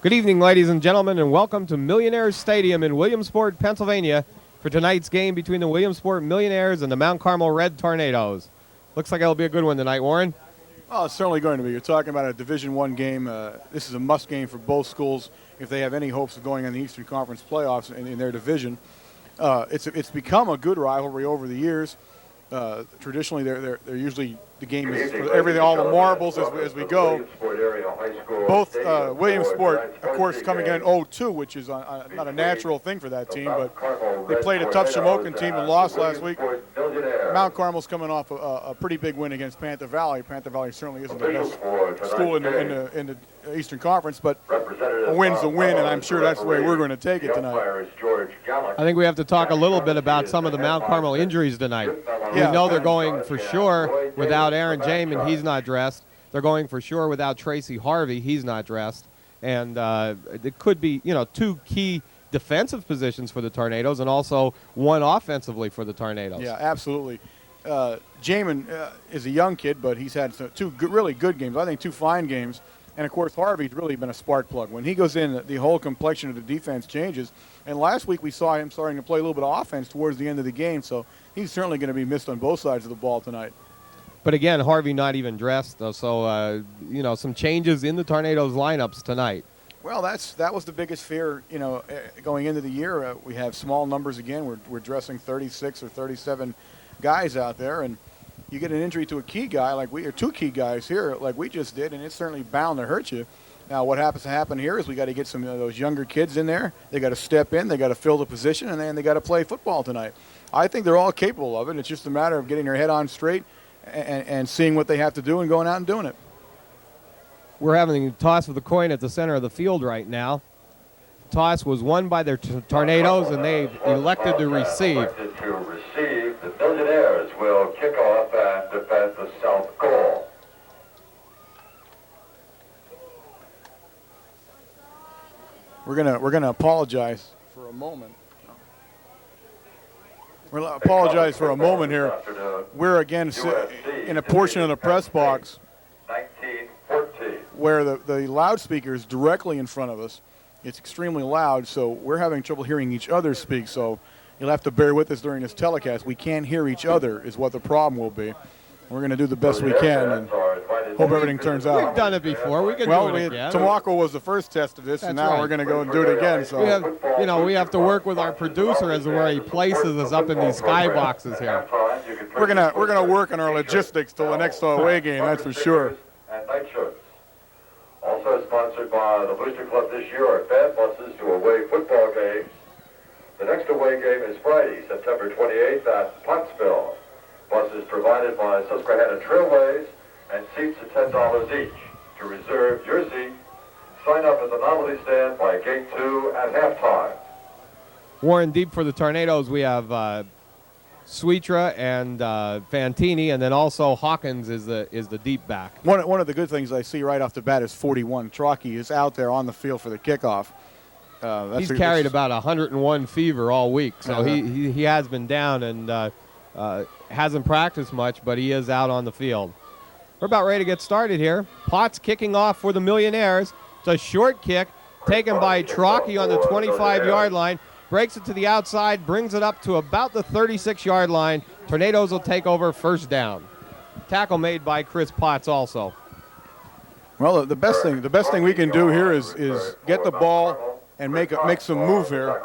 Good evening, ladies and gentlemen, and welcome to Millionaires Stadium in Williamsport, Pennsylvania for tonight's game between the Williamsport Millionaires and the Mount Carmel Red Tornadoes. Looks like it'll be a good one tonight, Warren. Well, it's certainly going to be. You're talking about a Division I game. This is a must game for both schools if they have any hopes of going in the Eastern Conference playoffs in their division. It's become a good rivalry over the years. Traditionally, they're usually the game is for everything, all the marbles as we go. Both Williamsport, of course, coming in 0-2, which is not a natural thing for that team, but they played a tough Shamokin team and lost last week. Mount Carmel's coming off a pretty big win against Panther Valley. Panther Valley certainly isn't the best school in the Eastern Conference, but a win's a win, and I'm sure that's the way we're going to take it tonight. I think we have to talk a little bit about some of the Mount Carmel injuries tonight. We know they're going for sure without Aaron Jamin, he's not dressed. They're going for sure without Tracy Harvey, he's not dressed. And it could be, two key defensive positions for the Tornadoes and also one offensively for the Tornadoes. Yeah, absolutely. Jamin is a young kid, but he's had two really good games. I think two fine games. And, of course, Harvey's really been a spark plug. When he goes in, the whole complexion of the defense changes. And last week we saw him starting to play a little bit of offense towards the end of the game, so he's certainly going to be missed on both sides of the ball tonight. But, again, Harvey not even dressed, so, some changes in the Tornadoes' lineups tonight. Well, that was the biggest fear, going into the year. We have small numbers again. We're dressing 36 or 37 guys out there, and you get an injury to a key guy or two key guys here like we just did, and it's certainly bound to hurt you. Now, what happens to happen here is we got to get some of those younger kids in there. They got to step in. They got to fill the position, and then they got to play football tonight. I think they're all capable of it. It's just a matter of getting their head on straight and seeing what they have to do and going out and doing it. We're having a toss of the coin at the center of the field right now. Toss was won by their Tornadoes, and they've elected to receive. The Millionaires will kick off and defend the south goal. We're gonna apologize for a moment. We're gonna apologize for a moment here. We're again in a portion of the press box where the loudspeaker is directly in front of us. It's extremely loud, so we're having trouble hearing each other speak, so you'll have to bear with us during this telecast. We can't hear each other is what the problem will be. We're going to do the best we can and hope everything turns out. We've done it before. We can do it again. Tamako was the first test of this, and now we're going to go and do it again. So we have to work with our producer as to where he places us up in these skyboxes here. We're gonna work on our logistics till the next away game. That's for sure. And night shirts. Also sponsored by the Booster Club this year are fan buses to away football games. The next away game is Friday, September 28th at Pottsville. Buses provided by Susquehanna Trailways and seats at $10 each. To reserve your seat, sign up at the novelty stand by Gate 2 at halftime. Warren, deep for the Tornadoes, we have Suitra and Fantini, and then also Hawkins is the deep back. One of the good things I see right off the bat is 41. Trocchi is out there on the field for the kickoff. He's carried about 101 fever all week, so he has been down and hasn't practiced much, but he is out on the field. We're about ready to get started here. Potts kicking off for the Millionaires. It's a short kick taken by Trocchi on the 25-yard line. Breaks it to the outside, brings it up to about the 36-yard line. Tornadoes will take over first down. Tackle made by Chris Potts also. Well, the best thing we can do here is get the ball and make some move here.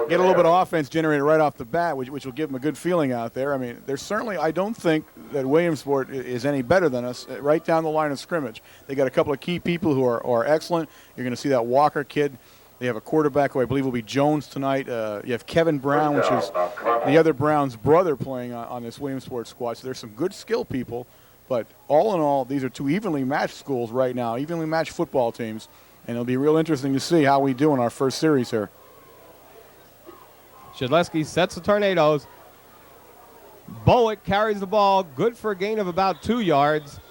Get a little bit of offense generated right off the bat, which will give them a good feeling out there. I mean, there's certainly, I don't think that Williamsport is any better than us right down the line of scrimmage. They got a couple of key people who are excellent. You're going to see that Walker kid. They have a quarterback who I believe will be Jones tonight. You have Kevin Brown, which is the other Brown's brother, playing on this Williamsport squad. So there's some good skill people. But all in all, these are two evenly matched schools right now, evenly matched football teams. And it'll be real interesting to see how we do in our first series here. Shedleski sets the Tornadoes. Bowick carries the ball, good for a gain of about 2 yards.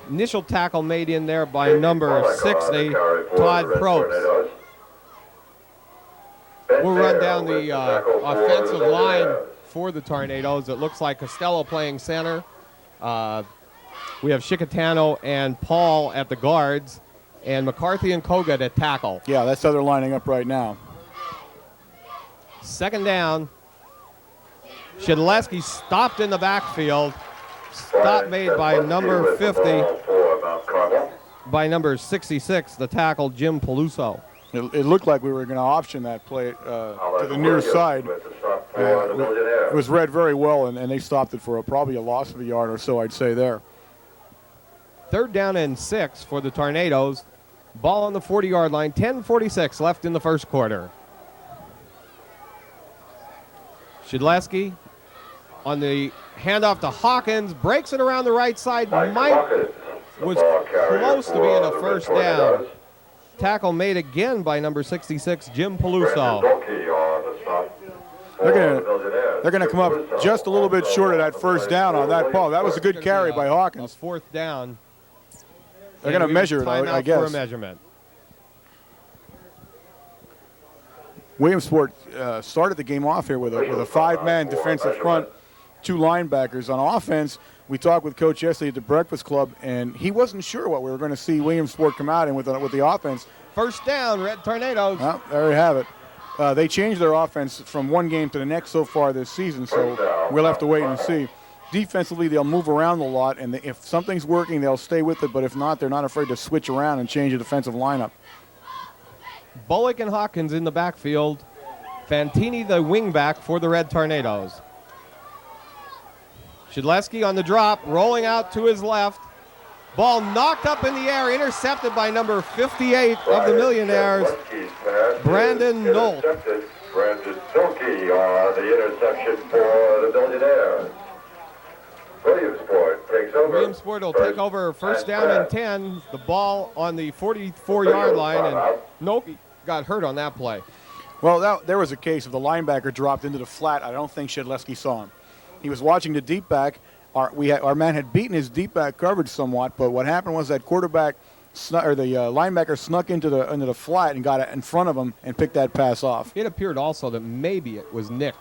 Initial tackle made in there by number 60, Todd Probst. We'll run down the offensive line for the Tornadoes. It looks like Costello playing center. We have Chicatano and Paul at the guards. and McCarthy and Kogut at tackle. Yeah, that's how they're lining up right now. Second down. Shedleski stopped in the backfield. Stop made by number 50, by number 66, the tackle, Jim Peluso. It looked like we were going to option that play to the near side. It was read very well, and they stopped it for probably a loss of a yard or so, I'd say there. Third down and 6 for the Tornadoes. Ball on the 40-yard line, 10:46 left in the first quarter. Shedleski on the handoff to Hawkins, breaks it around the right side. Mike was close to being a first down. Tackle made again by number 66, Jim Peluso. They're going to come up just a little bit short of that first down on that ball. That was a good carry by Hawkins. A fourth down. They're going to measure it, I guess. For a measurement. Williamsport started the game off here with a five-man defensive front, 2 linebackers. On offense, we talked with Coach yesterday at the Breakfast Club, and he wasn't sure what we were going to see Williamsport come out in with the offense. First down, Red Tornadoes. Well, there you have it. They changed their offense from one game to the next so far this season, so we'll have to wait and see. Defensively, they'll move around a lot, and if something's working, they'll stay with it, but if not, they're not afraid to switch around and change the defensive lineup. Bullock and Hawkins in the backfield. Fantini, the wingback for the Red Tornadoes. Shedleski on the drop, rolling out to his left. Ball knocked up in the air, intercepted by number 58 of the Millionaires, Brandon Nolt. Brandon Nolte on the interception for the Millionaires. Williamsport takes over. Williamsport will take over first down and 10. The ball on the 44-yard line, and Nolte got hurt on that play. Well, there was a case of the linebacker dropped into the flat. I don't think Shedleski saw him. He was watching the deep back. Our man had beaten his deep back coverage somewhat, but what happened was that linebacker snuck into the flat and got it in front of him and picked that pass off. It appeared also that maybe it was nicked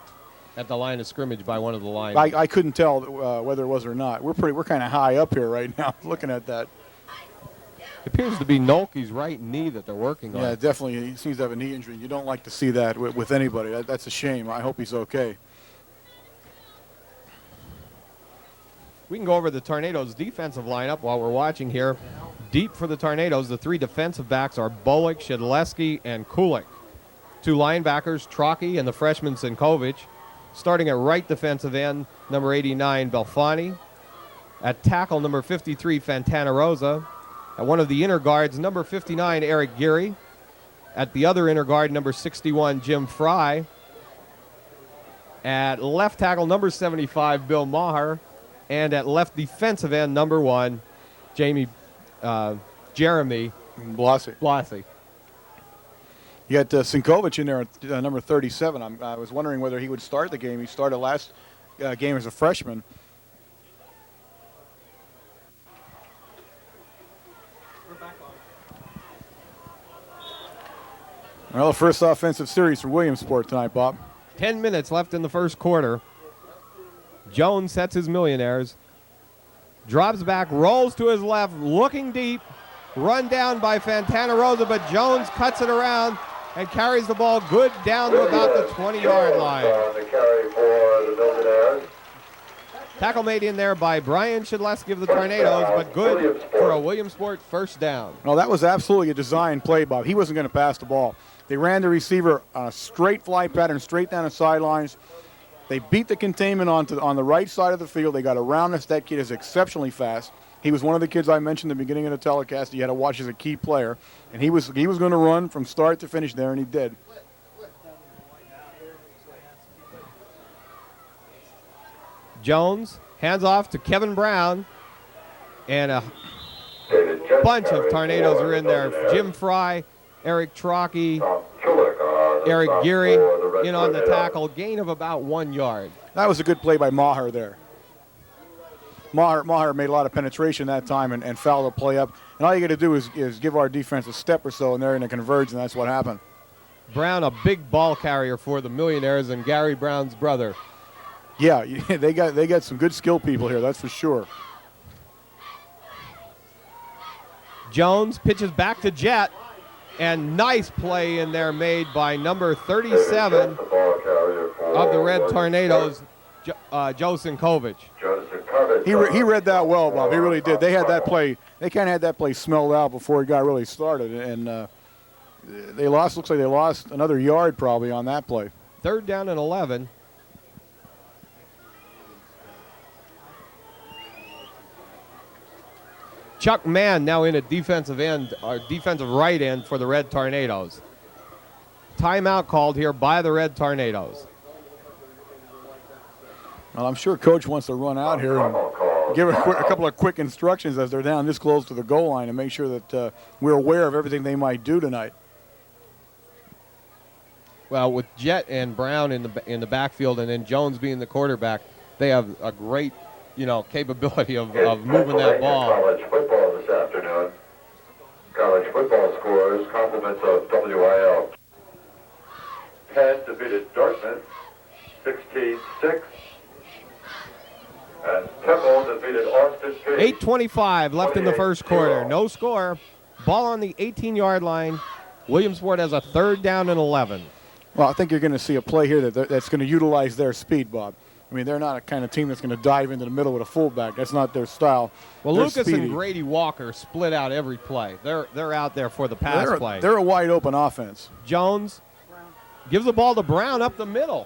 at the line of scrimmage by one of the linemen. I couldn't tell whether it was or not. We're kind of high up here right now looking at that. It appears to be Nolke's right knee that they're working on. Yeah, definitely. He seems to have a knee injury. You don't like to see that with anybody. That's a shame. I hope he's okay. We can go over the Tornadoes' defensive lineup while we're watching here. Deep for the Tornadoes, the 3 defensive backs are Bullock, Shedleski, and Kulik. 2 linebackers, Trocchi and the freshman Sinkovic. Starting at right defensive end, number 89, Belfani. At tackle, number 53, Fantana Rosa. At one of the inner guards, number 59, Eric Geary. At the other inner guard, number 61, Jim Fry. At left tackle, number 75, Bill Maher. And at left defensive end, number 1, Jeremy Blassie. You got Sinkovic in there at number 37. I was wondering whether he would start the game. He started last game as a freshman. Well, the first offensive series for Williamsport tonight, Bob. 10 minutes left in the first quarter. Jones sets his Millionaires. Drops back, rolls to his left, looking deep. Run down by Fantana Rosa, but Jones cuts it around and carries the ball good down to about the 20-yard line. The carry for the Millionaires. Tackle made in there by Brian Shedleski of the Tornadoes, but good for a Williamsport first down. Well, that was absolutely a design play, Bob. He wasn't going to pass the ball. They ran the receiver on a straight fly pattern, straight down the sidelines. They beat the containment on the right side of the field. They got around us. That kid is exceptionally fast. He was one of the kids I mentioned at the beginning of the telecast. You had to watch as a key player, and he was going to run from start to finish there, and he did. Jones hands off to Kevin Brown, and a bunch of Tornadoes are in there. Jim Fry, Eric Trocchi, Eric Geary in on the tackle. Gain of about 1 yard. That was a good play by Maher there. Maher made a lot of penetration that time and fouled the play up. And all you got to do is give our defense a step or so, and they're in a conversion. That's what happened. Brown, a big ball carrier for the Millionaires, and Gary Brown's brother. Yeah, they got some good skill people here, that's for sure. Jones pitches back to Jet, and nice play in there made by number 37 of the Red Tornadoes, Joe Sinkovich. He read that well, Bob. He really did. They had that play. They kind of had that play smelled out before it got really started, and they lost. Looks like they lost another yard probably on that play. 3rd down and 11. Chuck Mann now in at defensive end, or defensive right end for the Red Tornadoes. Timeout called here by the Red Tornadoes. Well, I'm sure Coach wants to run out here and give a couple of quick instructions as they're down this close to the goal line and make sure that we're aware of everything they might do tonight. Well, with Jet and Brown in the backfield and then Jones being the quarterback, they have a great, capability of moving that ball. College football this afternoon. College football scores, compliments of WIL. Penn defeated Dartmouth 16-6. And Temple defeated Austin Peay. 8:25 left in the first quarter. No score. Ball on the 18-yard line. Williamsport has a 3rd down and 11. Well, I think you're going to see a play here that's going to utilize their speed, Bob. I mean, they're not a kind of team that's going to dive into the middle with a fullback. That's not their style. Well, they're Lucas speedy. and Grady Walker split out every play. They're out there for the pass play. They're a wide open offense. Jones gives the ball to Brown up the middle.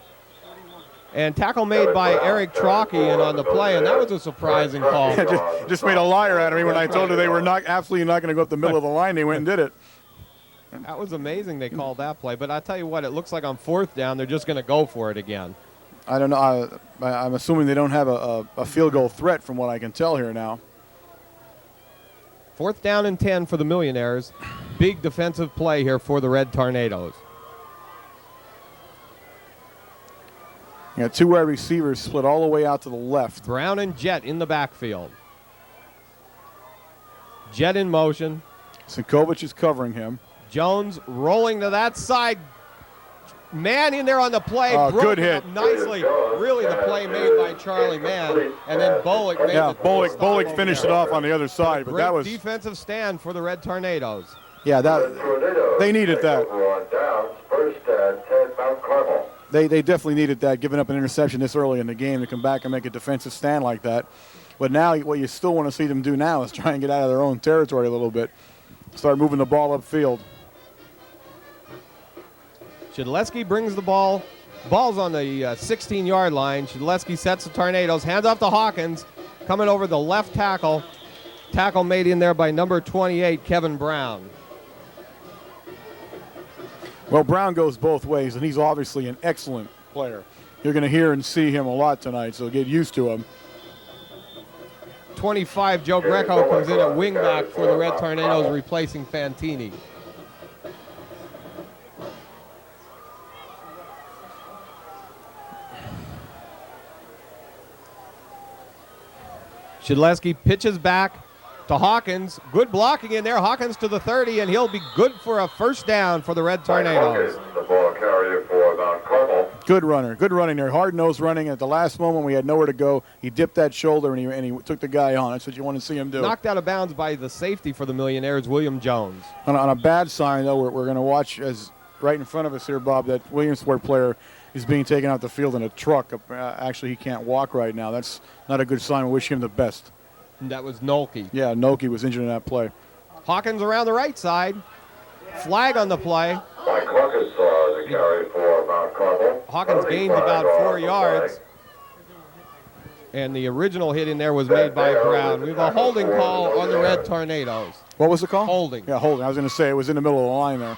And tackle made by Eric Trocki and on the play, and that was a surprising call. just made a liar out of me when I told her they were absolutely not going to go up the middle of the line. They went and did it. That was amazing they called that play. But I tell you what, it looks like on 4th down they're just going to go for it again. I don't know. I'm assuming they don't have a field goal threat from what I can tell here now. 4th down and 10 for the Millionaires. Big defensive play here for the Red Tornadoes. You got 2 wide receivers split all the way out to the left. Brown and Jet in the backfield. Jet in motion. Sinkovich is covering him. Jones rolling to that side. Mann in there on the play. Good hit. Nicely. Really the play made by Charlie Mann. And then Bullock made it. Bullock finished it off on the other side. But that was defensive stand for the Red Tornadoes. Yeah, they needed that. First and 10, Mount Carmel. They definitely needed that, giving up an interception this early in the game to come back and make a defensive stand like that. But now what you still want to see them do now is try and get out of their own territory a little bit. Start moving the ball upfield. Shedleski brings the ball. Ball's on the 16-yard line. Shedleski sets the Tornadoes. Hands off to Hawkins. Coming over the left tackle. Tackle made in there by number 28, Kevin Brown. Well, Brown goes both ways, and he's obviously an excellent player. You're going to hear and see him a lot tonight, so get used to him. 25, Joe Greco comes in at wingback for the Red Tornadoes, replacing Fantini. Shedleski pitches back to Hawkins. Good blocking in there. Hawkins to the 30, and he'll be good for a 1st down for the Red Tornadoes. The ball carrier for Mount Carmel. Good runner. Good running there. Hard-nosed running. At the last moment, we had nowhere to go. He dipped that shoulder, and he took the guy on. That's what you want to see him do. Knocked out of bounds by the safety for the Millionaires, William Jones. On a bad sign, though, we're going to watch as right in front of us here, Bob, that Williamsport player is being taken out the field in a truck. Actually, he can't walk right now. That's not a good sign. We wish him the best. And that was Nolke. Yeah, Nolke was injured in that play. Hawkins around the right side. Flag on the play. Mike Hawkins the carry for Mount Carmel. Hawkins gains about 4 yards. And the original hit in there was made by Brown. We have a holding call on the Red Tornadoes. What was the call? Holding. Yeah, holding. I was going to say it was in the middle of the line there.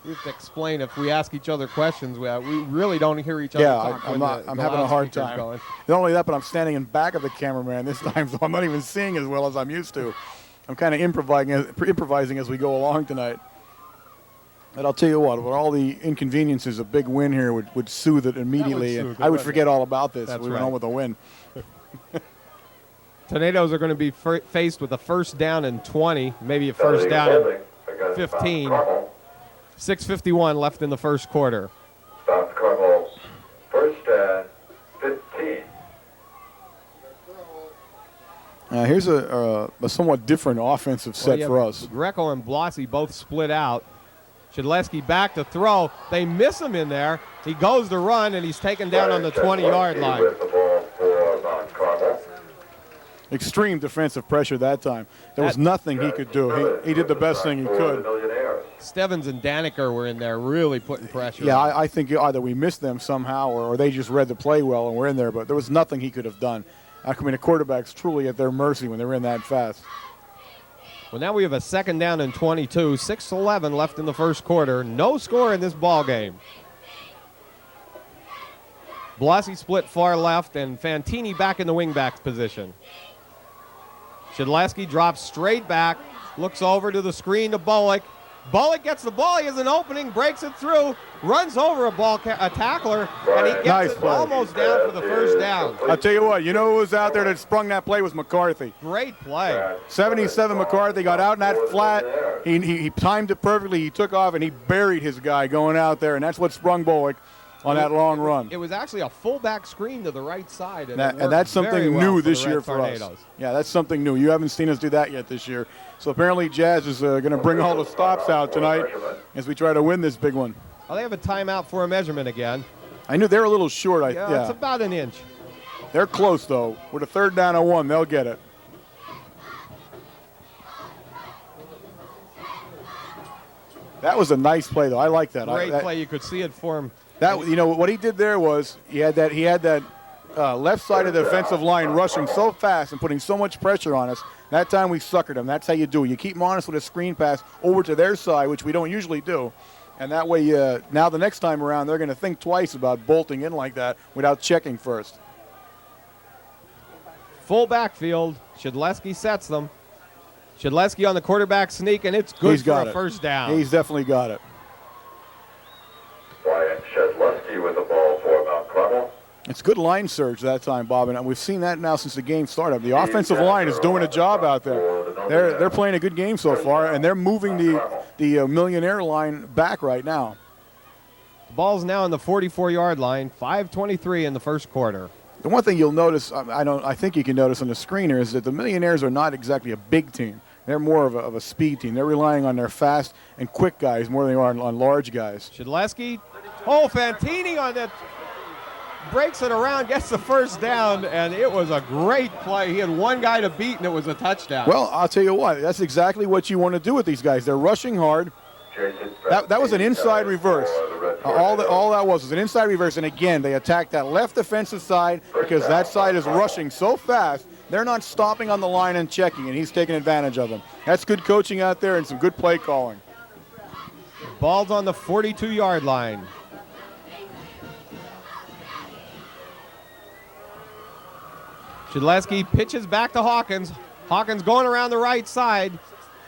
We have to explain if we ask each other questions. We really don't hear each other talk. Yeah, I'm having a hard time. Not only that, but I'm standing in back of the cameraman this time, so I'm not even seeing as well as I'm used to. I'm kind of improvising as we go along tonight. And I'll tell you what, with all the inconveniences, a big win here would soothe it immediately, and I would forget all about this if we went home with a win. Tornadoes are going to be faced with a 1st down and 20, maybe a 1st down and 15. 6:51 left in the first quarter. Mount Carmel, 1st and 15. Here's a somewhat different offensive set for us. Greco and Blasi both split out. Shedleski back to throw. They miss him in there. He goes to run, and he's taken down on the 20-yard line. Extreme defensive pressure that time. There was nothing he could do. He did the best thing he could. Stevens and Daniker were in there really putting pressure. Yeah, I think either we missed them somehow or they just read the play well and were in there, but there was nothing he could have done. I mean, a quarterback's truly at their mercy when they're in that fast. Well, now we have a 2nd down and 22, 6:11 left in the first quarter. No score in this ball game. Blasi split far left, and Fantini back in the wingback's position. Shedleski drops straight back, looks over to the screen to Bullock. Bullock gets the ball. He has an opening, breaks it through, runs over a tackler, and he gets it almost down for the first down. I'll tell you what, you know who was out there that sprung that play was McCarthy. Great play. 77 McCarthy got out in that flat. He timed it perfectly. He took off, and he buried his guy going out there, and that's what sprung Bullock on that long run. It was actually a fullback screen to the right side. And that's something new this year for us. Yeah, that's something new. You haven't seen us do that yet this year. So apparently Jazz is going to bring all the stops out tonight as we try to win this big one. Oh, they have a timeout for a measurement again. I knew they were a little short. Yeah, it's about an inch. They're close, though. With a 3rd down and 1, they'll get it. That was a nice play, though. I like that. Great play. You could see it for him. That, you know, what he did there was he had that left side of the defensive line rushing so fast and putting so much pressure on us. That time we suckered them. That's how you do it. You keep them honest with a screen pass over to their side, which we don't usually do. And that way, now the next time around, they're going to think twice about bolting in like that without checking first. Full backfield. Shedleski sets them. Shedleski on the quarterback sneak, and it's good for a first down. He's definitely got it. Wyatt Shedleski with the ball for Mount Carmel. It's good line surge that time, Bob, and we've seen that now since the game started. The offensive line is doing a job out there. They're playing a good game so far, and they're moving the Millionaire line back right now. The ball's now on the 44-yard line, 5:23 in the first quarter. The one thing you'll notice, I think you can notice on the screener, is that the Millionaires are not exactly a big team. They're more of a speed team. They're relying on their fast and quick guys more than they are on large guys. Shedleski, Fantini on that. Breaks it around, gets the first down, and it was a great play. He had one guy to beat, and it was a touchdown. Well, I'll tell you what, that's exactly what you want to do with these guys. They're rushing hard. That was an inside reverse. All that was an inside reverse, and again, they attacked that left defensive side because that side is rushing so fast, they're not stopping on the line and checking, and he's taking advantage of them. That's good coaching out there and some good play calling. Ball's on the 42-yard line. Shedleski pitches back to Hawkins. Hawkins going around the right side.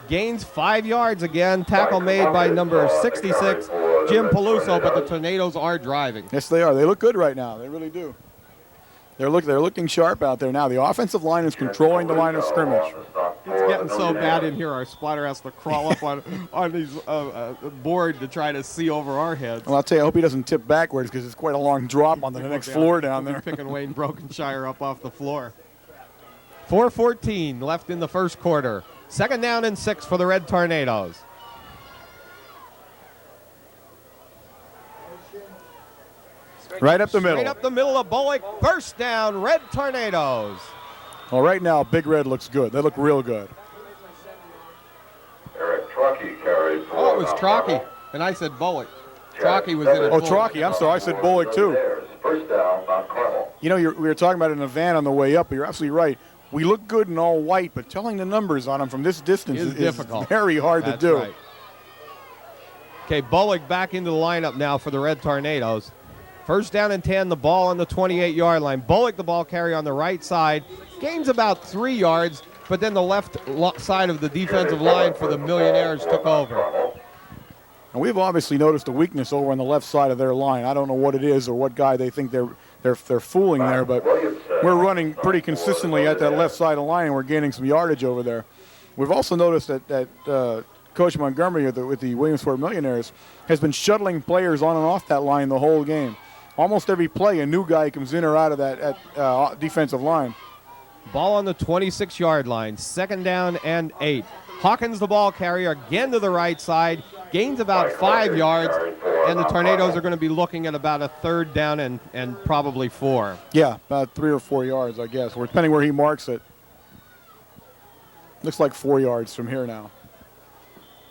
Gains 5 yards again. Tackle made by number 66, Jim Peluso, but the Tornadoes are driving. Yes, they are. They look good right now. They really do. They're looking sharp out there now. The offensive line is controlling the line of scrimmage. It's getting so bad in here, our spotter has to crawl up on these board to try to see over our heads. Well, I'll tell you, I hope he doesn't tip backwards because it's quite a long drop on the next floor down there. Picking Wayne Brokenshire up off the floor. 4:14 left in the first quarter. 2nd down and 6 for the Red Tornadoes. Right up the middle. Straight up the middle of Bullock. First down, Red Tornadoes. Well, right now, Big Red looks good. They look real good. Eric Trockey carried for. Oh, it was Trockey, and I said Bullock. Trockey was in it. Oh, Trockey. I'm sorry. I said Bullock, too. First down, Mount Carmel. You know, we were talking about it in a van on the way up, but you're absolutely right. We look good in all white, but telling the numbers on them from this distance is difficult. Very hard to do. Right. Okay, Bullock back into the lineup now for the Red Tornadoes. First down and 10, the ball on the 28-yard line. Bullock, the ball carry on the right side. Gains about 3 yards, but then the left side of the defensive line for the Millionaires took over. And we've obviously noticed a weakness over on the left side of their line. I don't know what it is or what guy they think they're fooling there, but we're running pretty consistently at that left side of the line, and we're gaining some yardage over there. We've also noticed that Coach Montgomery with the Williamsport Millionaires has been shuttling players on and off that line the whole game. Almost every play, a new guy comes in or out of that defensive line. Ball on the 26-yard line. 2nd down and 8. Hawkins, the ball carrier, again to the right side. Gains about 5 yards, and the Tornadoes are going to be looking at about a 3rd down and probably 4. Yeah, about 3 or 4 yards, I guess. Or depending where he marks it. Looks like 4 yards from here now.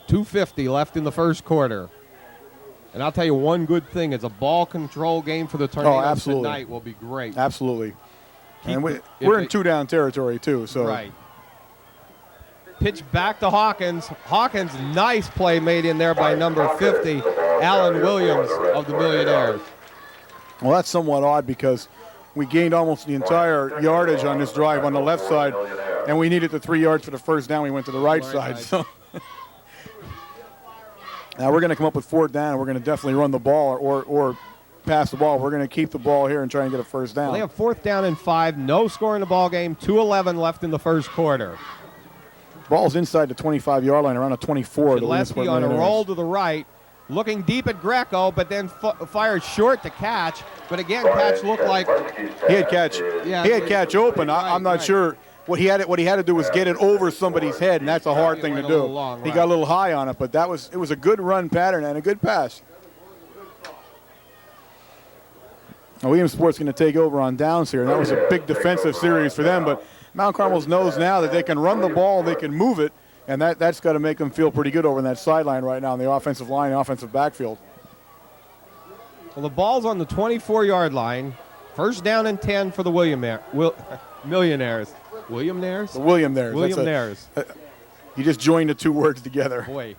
2:50 left in the first quarter. And I'll tell you one good thing is a ball control game for the Tornadoes tonight will be great. Absolutely. And we're in 2-down territory, too. So. Right. Pitch back to Hawkins. Hawkins, nice play made in there by number 50, Alan Williams of the Millionaires. Well, that's somewhat odd because we gained almost the entire yardage on this drive on the left side, and we needed the 3 yards for the first down. We went to the right side. So now we're going to come up with 4th down, and we're going to definitely run the ball or pass the ball. We're going to keep the ball here and try and get a first down. Well, they have 4th down and 5. No score in the ball game. 2:11 left in the first quarter. Ball's inside the 25-yard line, around a 24. Shedleski on a roll to the right, looking deep at Greco, but then fired short to Catch. But again, Catch looked like he had Catch. Yeah, he had Catch open. I'm not sure what he had to do was get it over somebody's head, and that's a hard thing to do. He got a little high on it, but it was a good run pattern and a good pass. Now, Williamsport's going to take over on downs here, and that was a big defensive series for them, but Mount Carmel's knows now that they can run the ball, they can move it, and that's got to make them feel pretty good over in that sideline right now in the offensive line, the offensive backfield. Well, the ball's on the 24-yard line. 1st down and 10 for the Millionaires. Williamnaires? The Williamnaires. Williamnaires. You just joined the 2 words together. Boy.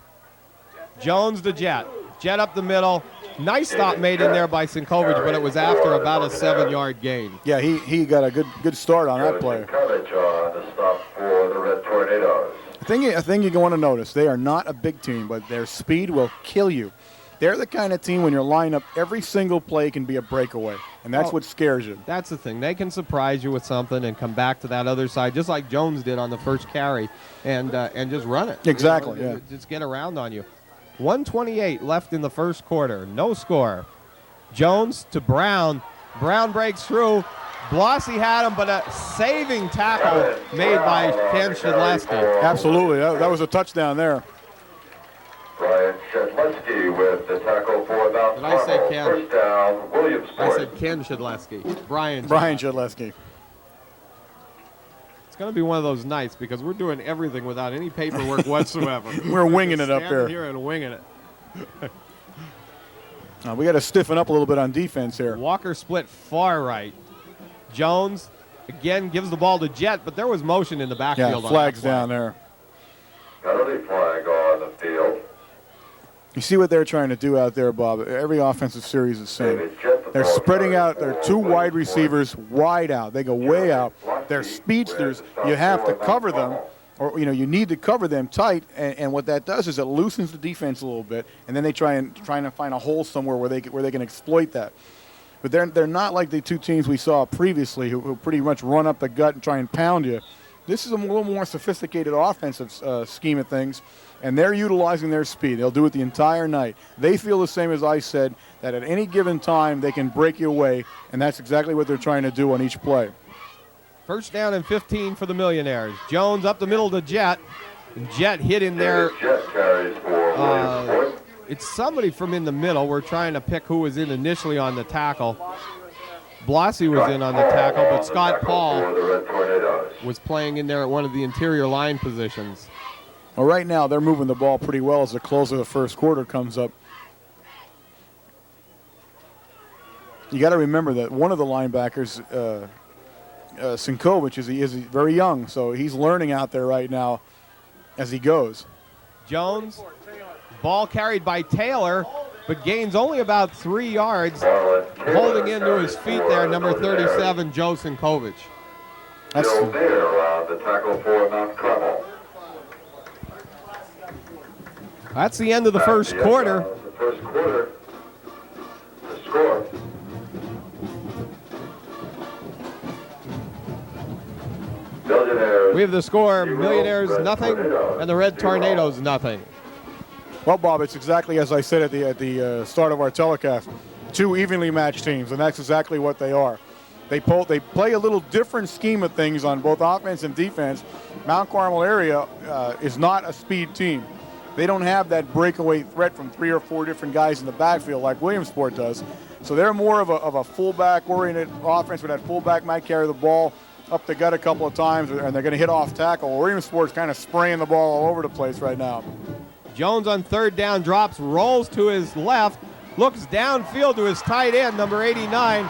Jones to Jet. Jet up the middle. Nice stop made in there by Sinkovich, but it was after about a 7-yard gain. Yeah, he got a good start on that play. The stop for the Red Tornadoes. I think you want to notice, they are not a big team, but their speed will kill you. They're the kind of team when you're lined up, every single play can be a breakaway, and that's what scares you. That's the thing. They can surprise you with something and come back to that other side, just like Jones did on the first carry, and just run it. Exactly, yeah. Just get around on you. 1:28 left in the first quarter. No score. Jones to Brown. Brown breaks through. Blossy had him, but a saving tackle made by Ken Shedleski. Absolutely. That was a touchdown there. Brian Shedleski with the tackle for Mount Carmel. Did I say Ken? First down, Williamsport. I said Ken Shedleski. Brian Shedleski. It's going to be one of those nights because we're doing everything without any paperwork whatsoever. We're winging it up there. Here and winging it. We got to stiffen up a little bit on defense here. Walker split far right. Jones again gives the ball to Jet, but there was motion in the backfield. Yeah, flags down there. Penalty flag on the field. You see what they're trying to do out there, Bob. Every offensive series is the same. They're spreading out their 2 wide receivers wide out. They go way out. They're speedsters. You have to cover them, or you need to cover them tight. And what that does is it loosens the defense a little bit, and then they trying to find a hole somewhere where they can exploit that. But they're not like the 2 teams we saw previously who pretty much run up the gut and try and pound you. This is a little more sophisticated offensive scheme of things, and they're utilizing their speed. They'll do it the entire night. They feel the same as I said, that at any given time they can break you away, and that's exactly what they're trying to do on each play. 1st down and 15 for the Millionaires. Jones up the middle to Jet. Jet hit in there. Jet carries for Williamsport. It's somebody from in the middle. We're trying to pick who was in initially on the tackle. Blossy was in on the tackle, but Scott Paul was playing in there at one of the interior line positions. Well, right now they're moving the ball pretty well as the close of the first quarter comes up. You got to remember that one of the linebackers, Sinkovich, is very young, so he's learning out there right now as he goes. Jones, ball carried by Taylor, but gains only about 3 yards. Holding into his feet there, number 37, Joe Sinkovich. That's there, the tackle for Mount Carmel. That's the end of the first quarter. The first quarter, the score. We have the score, Millionaires nothing, and the Red Tornadoes nothing. Well, Bob, it's exactly as I said at the start of our telecast. 2 evenly matched teams, and that's exactly what they are. They play a little different scheme of things on both offense and defense. Mount Carmel area is not a speed team. They don't have that breakaway threat from 3 or 4 different guys in the backfield like Williamsport does. So they're more of a fullback-oriented offense where that fullback might carry the ball up the gut a couple of times, and they're going to hit off tackle. Williamsport's kind of spraying the ball all over the place right now. Jones on third down drops, rolls to his left, looks downfield to his tight end, number 89,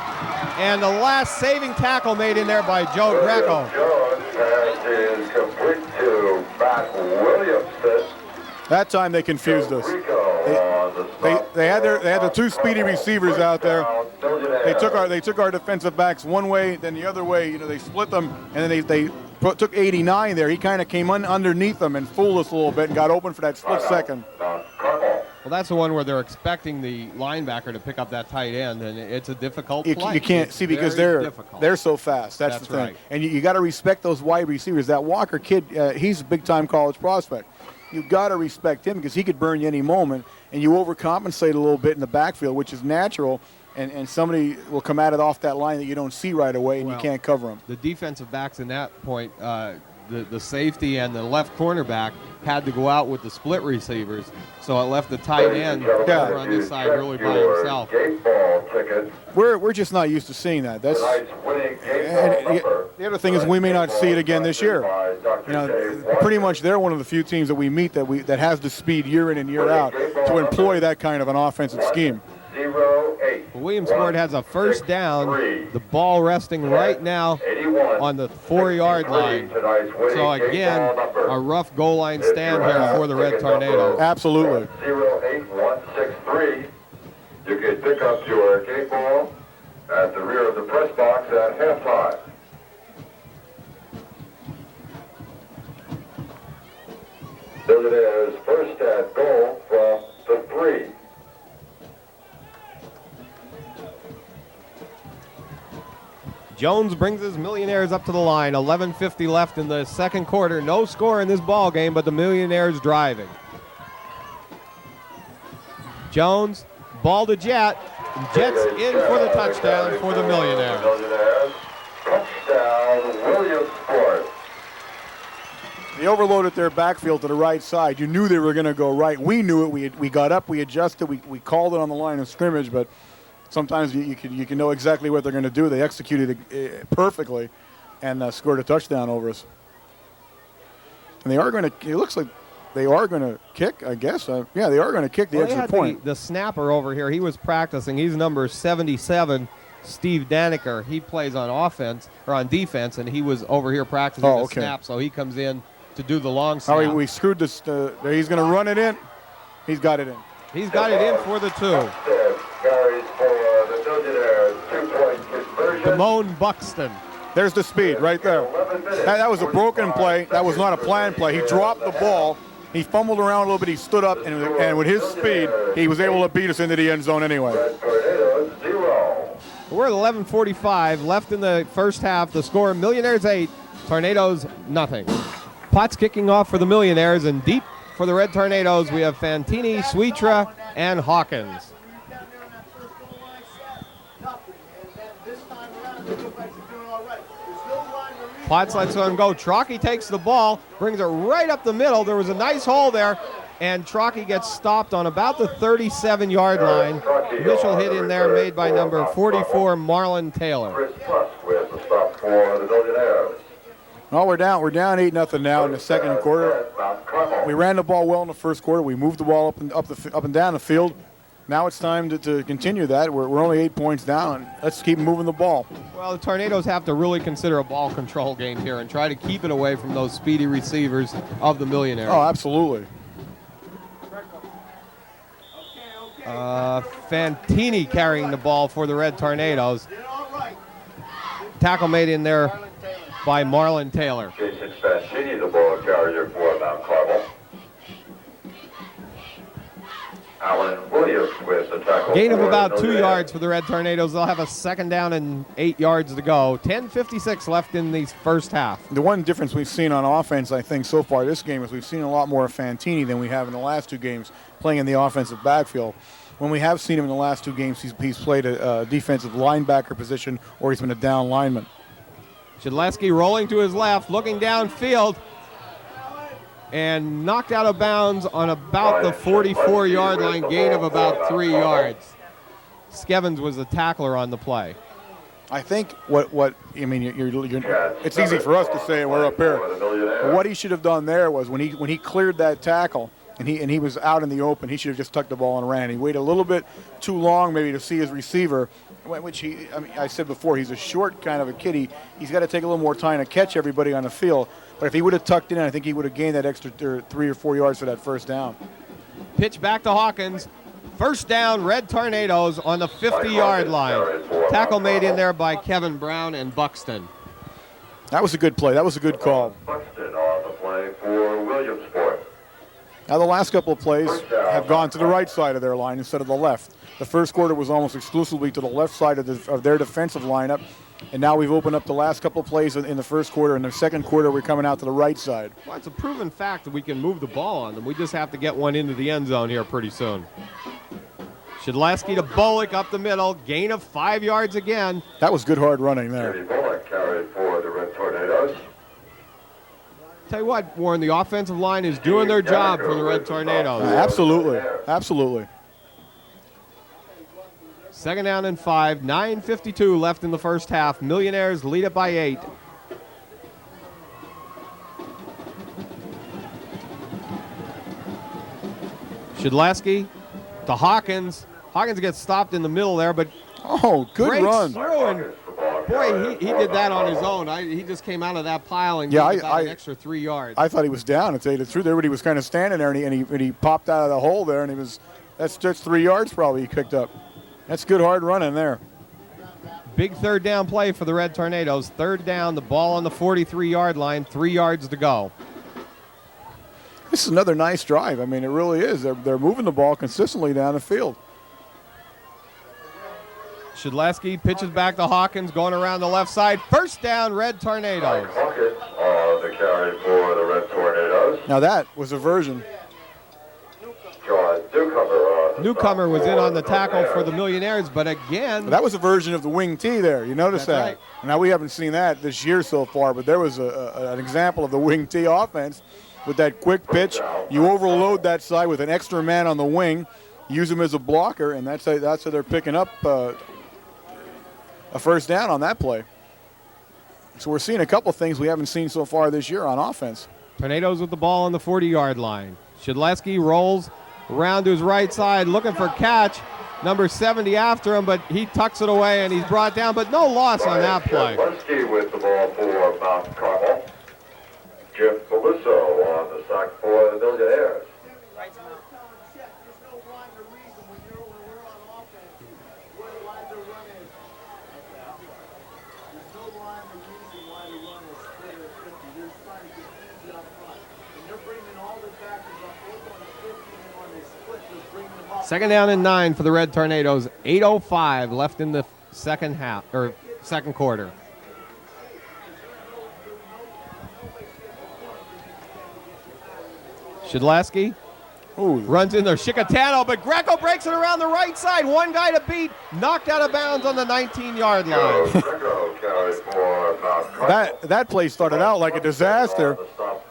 and the last saving tackle made in there by Joe Greco. Jones pass is complete to Matt Williamson. That time they confused us. They had the 2 speedy receivers out there. They took our defensive backs one way, then the other way. You know, they split them, and then they took 89 there. He kind of came underneath them and fooled us a little bit and got open for that split second. Well, that's the one where they're expecting the linebacker to pick up that tight end, and it's a difficult play. You can't see because they're so fast. That's the thing. Right. And you got to respect those wide receivers. That Walker kid, he's a big-time college prospect. You got to respect him because he could burn you any moment, and you overcompensate a little bit in the backfield, which is natural, and somebody will come at it off that line that you don't see right away, and you can't cover them. The defensive backs in that point, the safety and the left cornerback had to go out with the split receivers, so it left the tight end over on this side really by himself. We're just not used to seeing that. That's and the other thing is we may not see it again this year. You know, pretty much they're one of the few teams that we meet that has the speed year in and year out to employ that kind of an offensive scheme. Williamsport has a first down, the ball resting right now on the 4-yard line. So again, a rough goal line stand here for the Red Tornadoes. Absolutely. 08163. You can pick up your game ball at the rear of the press box at halftime. There it is, first and goal from the 3. Jones brings his Millionaires up to the line. 11:50 left in the second quarter. No score in this ball game, but the Millionaires driving. Jones, ball to Jet. Jet's in for the touchdown for the Millionaires. Touchdown, Williamsport. They overloaded their backfield to the right side. You knew they were going to go right. We knew it. We got up. We adjusted. We called it on the line of scrimmage, but sometimes you can know exactly what they're going to do. They executed it perfectly and scored a touchdown over us. And they are going to – it looks like they are going to kick, I guess. Yeah, they are going to kick the extra point. The snapper over here, he was practicing. He's number 77, Steve Daniker. He plays on offense – or on defense, and he was over here practicing the snap, so he comes in to do the long snap. Oh, we screwed this. He's going to run it in. He's got it in. He's got it in for the 2. Damone Buxton. There's the speed right there. That was a broken play. That was not a planned play. He dropped the ball. He fumbled around a little bit. He stood up, and with his speed, he was able to beat us into the end zone anyway. We're at 11:45 left in the first half. The score, Millionaires 8, Tornadoes nothing. Potts kicking off for the Millionaires, and deep for the Red Tornadoes, we have Fantini, Sweetra, and Hawkins. Potts lets him go. Trockey takes the ball, brings it right up the middle. There was a nice hole there, and Trockey gets stopped on about the 37-yard line. Initial hit in there made by number 44, Marlon Taylor. Well, we're down 8-0 now in the second quarter. We ran the ball well in the first quarter. We moved the ball up and down the field. Now it's time to continue that. We're only 8 points down. Let's keep moving the ball. Well, the Tornadoes have to really consider a ball control game here and try to keep it away from those speedy receivers of the Millionaires. Oh, absolutely. Fantini carrying the ball for the Red Tornadoes. Tackle made in there by Marlon Taylor. Jason Fantini, the ball carrier for Mount Carmel. Alan Williams with the tackle. Gain of about 2 yards for the Red Tornadoes. They'll have a second down and 8 yards to go. 10:56 left in the first half. The one difference we've seen on offense, I think, so far this game is we've seen a lot more of Fantini than we have in the last 2 games playing in the offensive backfield. when we have seen him in the last 2 games, he's played a defensive linebacker position or he's been a down lineman. Shedleski rolling to his left, looking downfield, and knocked out of bounds on about the 44-yard line, gain of about 3 yards. Skevins was the tackler on the play. I think what I mean, it's easy for us to say we're up here. But what he should have done there was when he cleared that tackle and he was out in the open, he should have just tucked the ball and ran. He waited a little bit too long maybe to see his receiver, which I said before, he's a short kind of a kid. He's got to take a little more time to catch everybody on the field. But if he would have tucked in, I think he would have gained that extra 3 or 4 yards for that first down. Pitch back to Hawkins. First down, Red Tornadoes on the 50-yard line. Tackle made in there by Kevin Brown and Buxton. That was a good play. That was a good call. Buxton on the play for Williamsport. Now the last couple of plays have gone to the right side of their line instead of the left. The first quarter was almost exclusively to the left side of their defensive lineup, and now we've opened up the last couple of plays in the first quarter. In the second quarter, we're coming out to the right side. Well, it's a proven fact that we can move the ball on them. We just have to get one into the end zone here pretty soon. Shedleski to Bullock up the middle, gain of 5 yards again. That was good hard running there. Jerry Bullock carried for the Red Tornadoes. Tell you what, Warren, the offensive line is doing their job for the Red Tornadoes. Absolutely, absolutely. Second down and 5, 9:52 left in the first half. Millionaires lead it by 8. Shedleski to Hawkins. Hawkins gets stopped in the middle there, but good run. Through, and boy, he did that on his own. He just came out of that pile and gave about an extra 3 yards. I thought he was down, to tell you the truth. Everybody was kind of standing there, and he popped out of the hole there, and that's just 3 yards probably he picked up. That's good hard running there. Big third down play for the Red Tornadoes. Third down, the ball on the 43-yard line, 3 yards to go. This is another nice drive. I mean, it really is. They're moving the ball consistently down the field. Shedleski pitches back to Hawkins, going around the left side. First down, Red Tornadoes. Hawkins on the carry for the Red Tornadoes. Now that was a version. John Newcomer was in on the tackle for the Millionaires, but again... That was a version of the wing T there. You notice that? Right. Now, we haven't seen that this year so far, but there was an example of the wing T offense with that quick pitch. You overload that side with an extra man on the wing, use him as a blocker, and that's how they're picking up a first down on that play. So we're seeing a couple things we haven't seen so far this year on offense. Tornadoes with the ball on the 40-yard line. Shedleski rolls around to his right side, looking for catch. Number 70 after him, but he tucks it away, and he's brought down, but no loss on that play. Shedleski with the ball for Mount Carmel. Jim Beluso on the sack for the Millionaires. Second down and 9 for the Red Tornadoes. 8:05 left in the second quarter. Shedleski runs in there. Chicatano, but Greco breaks it around the right side. One guy to beat, knocked out of bounds on the 19-yard line. That play started out like a disaster.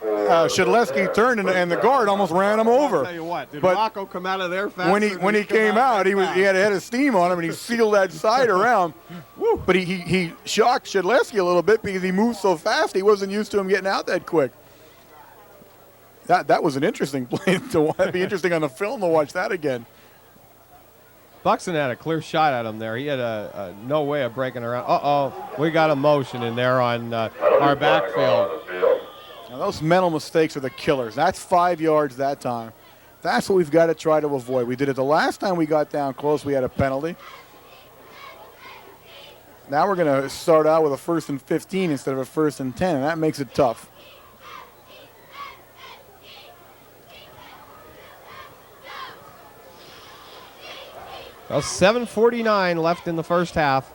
Shedleski turned and the guard almost ran him over. I'll tell you what, did Rocco come out of there fast? When he came out, he had a head of steam on him, and he sealed that side around. But he shocked Shedleski a little bit because he moved so fast. He wasn't used to him getting out that quick. That was an interesting play. It'd be interesting on the film to watch that again. Buxton had a clear shot at him there. He had no way of breaking around. We got a motion in there on our backfield. Now those mental mistakes are the killers. That's 5 yards that time. That's what we've got to try to avoid. We did it the last time we got down close. We had a penalty. Now we're going to start out with a 1st and 15 instead of a 1st and 10, and that makes it tough. Well, 7:49 left in the first half.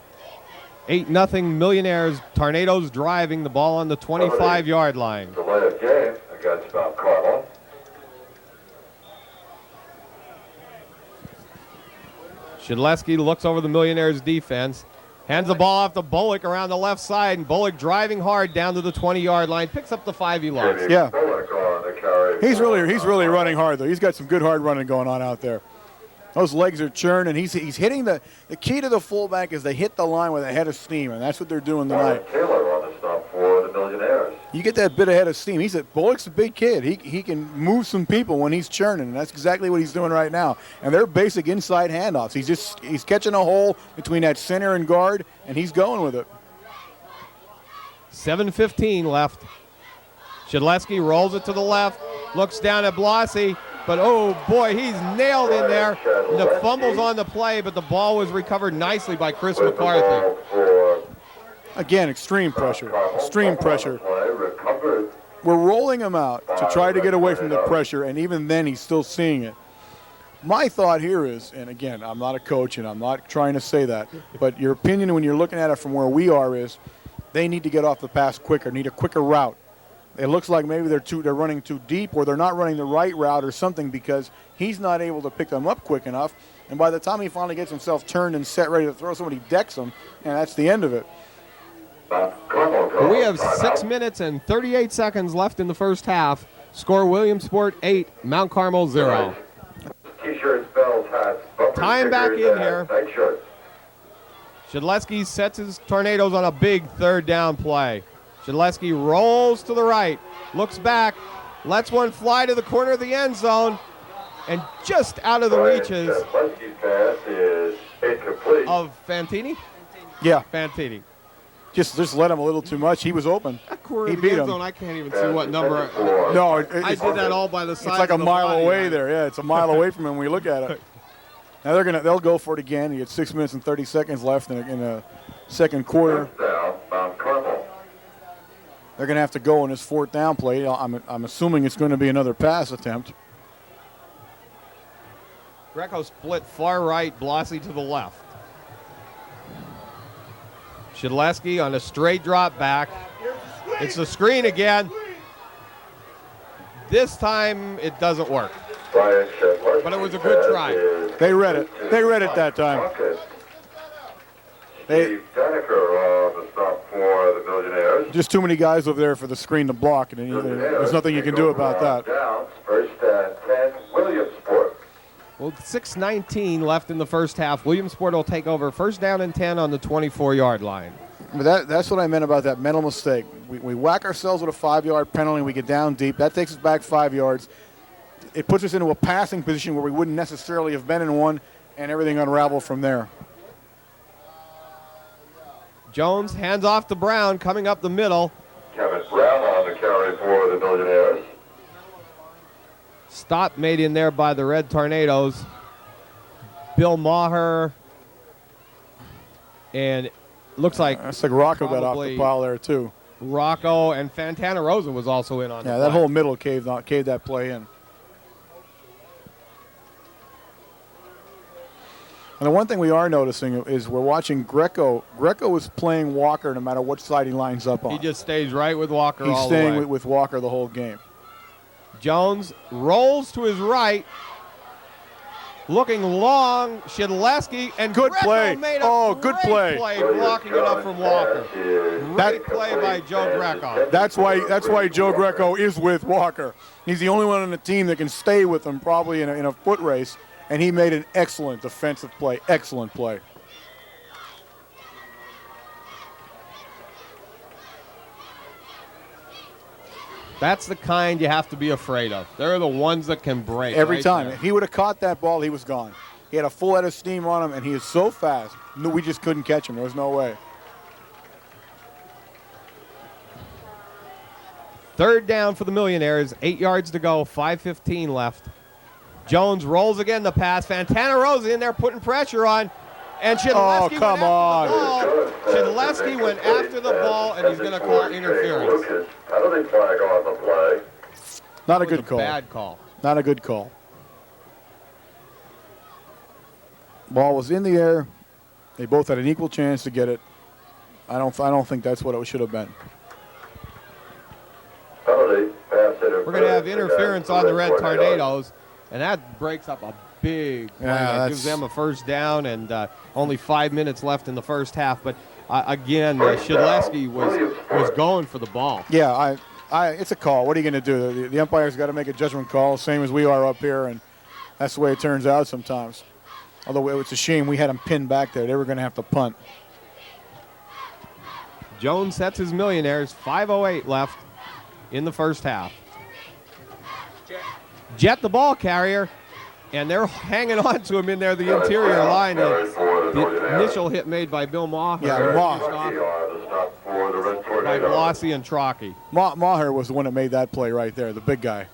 8-0 Millionaires. Tornadoes driving the ball on the 25-yard line. Delay of game against Mount Carmel. Shedleski looks over the Millionaires' defense, hands the ball off to Bullock around the left side, and Bullock driving hard down to the 20-yard line, picks up the 5 he lost. Yeah. He's really running hard, though. He's got some good hard running going on out there. Those legs are churning. He's hitting the key to the fullback is they hit the line with a head of steam, and that's what they're doing tonight. Taylor on the stop for the Millionaires. You get that bit of head of steam. Bullock's a big kid. He can move some people when he's churning, and that's exactly what he's doing right now. And they're basic inside handoffs. He's catching a hole between that center and guard, and he's going with it. 7:15 left. Shedleski rolls it to the left, looks down at Blasi. But, oh, boy, he's nailed in there. The fumble's on the play, but the ball was recovered nicely by Chris McCarthy. Again, extreme pressure. Extreme pressure. We're rolling him out to try to get away from the pressure, and even then he's still seeing it. My thought here is, and again, I'm not a coach and I'm not trying to say that, but your opinion when you're looking at it from where we are is they need to get off the pass quicker, need a quicker route. It looks like maybe they're running too deep or they're not running the right route or something because he's not able to pick them up quick enough. And by the time he finally gets himself turned and set ready to throw, somebody decks him, and that's the end of it. We have 6 minutes and 38 seconds left in the first half. Score Williamsport 8, Mount Carmel 0. T-shirts, bells, hats, bumper Time back stickers, in here. nightshirts. Shedleski sets his Tornadoes on a big third down play. Shedleski rolls to the right, looks back, lets one fly to the corner of the end zone, and just out of the reaches Shedleski's pass is incomplete. of Fantini. Yeah. Fantini. Just let him a little too much. He was open. That corner He of the beat end him. zone, I can't even see what number. No, I did that all by the side. It's like a of the mile body away line. there. Yeah, it's a mile away from him when we look at it. Now they'll go for it again. You get 6 minutes and 30 seconds left in the second quarter. Down, Mount Carmel. They're going to have to go on this fourth down play. I'm assuming it's going to be another pass attempt. Greco split far right, Blasi to the left. Shedleski on a straight drop back. It's the screen again. This time it doesn't work. But it was a good try. They read it. They read it that time. Steve Daniker on the stop for the Millionaires. Just too many guys over there for the screen to block, and there's nothing you can do about that. Down, first and 10, Williamsport. Well, 6:19 left in the first half. Williamsport will take over first down and 10 on the 24-yard line. But that's what I meant about that mental mistake. We whack ourselves with a 5-yard penalty. We get down deep. That takes us back 5 yards. It puts us into a passing position where we wouldn't necessarily have been in one, and everything unraveled from there. Jones hands off to Brown, coming up the middle. Kevin Brown on the carry for the Millionaires. Stop made in there by the Red Tornadoes. Bill Maher. And looks like That's like Rocco got off the pile there too. Rocco and Fantana Rosa was also in on Yeah, the that play. whole middle caved that play in. And the one thing we are noticing is we're watching Greco. Greco is playing Walker no matter what side he lines up on. He just stays right with Walker He's all the staying way. with Walker the whole game. Jones rolls to his right, looking long. Shedleski and Good Greco play. made a Oh, great good play. blocking it up from Walker. Great play by Joe Greco. That's why Joe Greco is with Walker. He's the only one on the team that can stay with him probably in a foot race, and he made an excellent defensive play. Excellent play. That's the kind you have to be afraid of. They're the ones that can break. Every right time. there. If he would have caught that ball, he was gone. He had a full head of steam on him, and he is so fast. No, we just couldn't catch him. There was no way. Third down for the Millionaires. 8 yards to go. 5:15 left. Jones rolls again the pass. Fantana Rosa in there putting pressure on. And Shedleski come on. Shedleski went after the ball, and he's going to call interference. Penalty flag on the play. Not a That was good call. Bad call. Not a good call. Ball was in the air. They both had an equal chance to get it. I don't think that's what it should have been. Penalty, pass interference. We're going to have interference on the Red Tornadoes, and that breaks up a big play. Yeah, That gives them a first down, and only 5 minutes left in the first half. But again, Shedleski was going for the ball. Yeah, it's a call. What are you going to do? The umpire's got to make a judgment call, same as we are up here, and that's the way it turns out sometimes. Although it's a shame we had them pinned back there. They were going to have to punt. Jones sets his Millionaires. 5:08 left in the first half. Jet the ball carrier, and they're hanging on to him in there, the interior line. The initial hit made by Bill Maher. Yeah, Maher. By Blasi and Trocchi. Maher was the one that made that play right there, the big guy.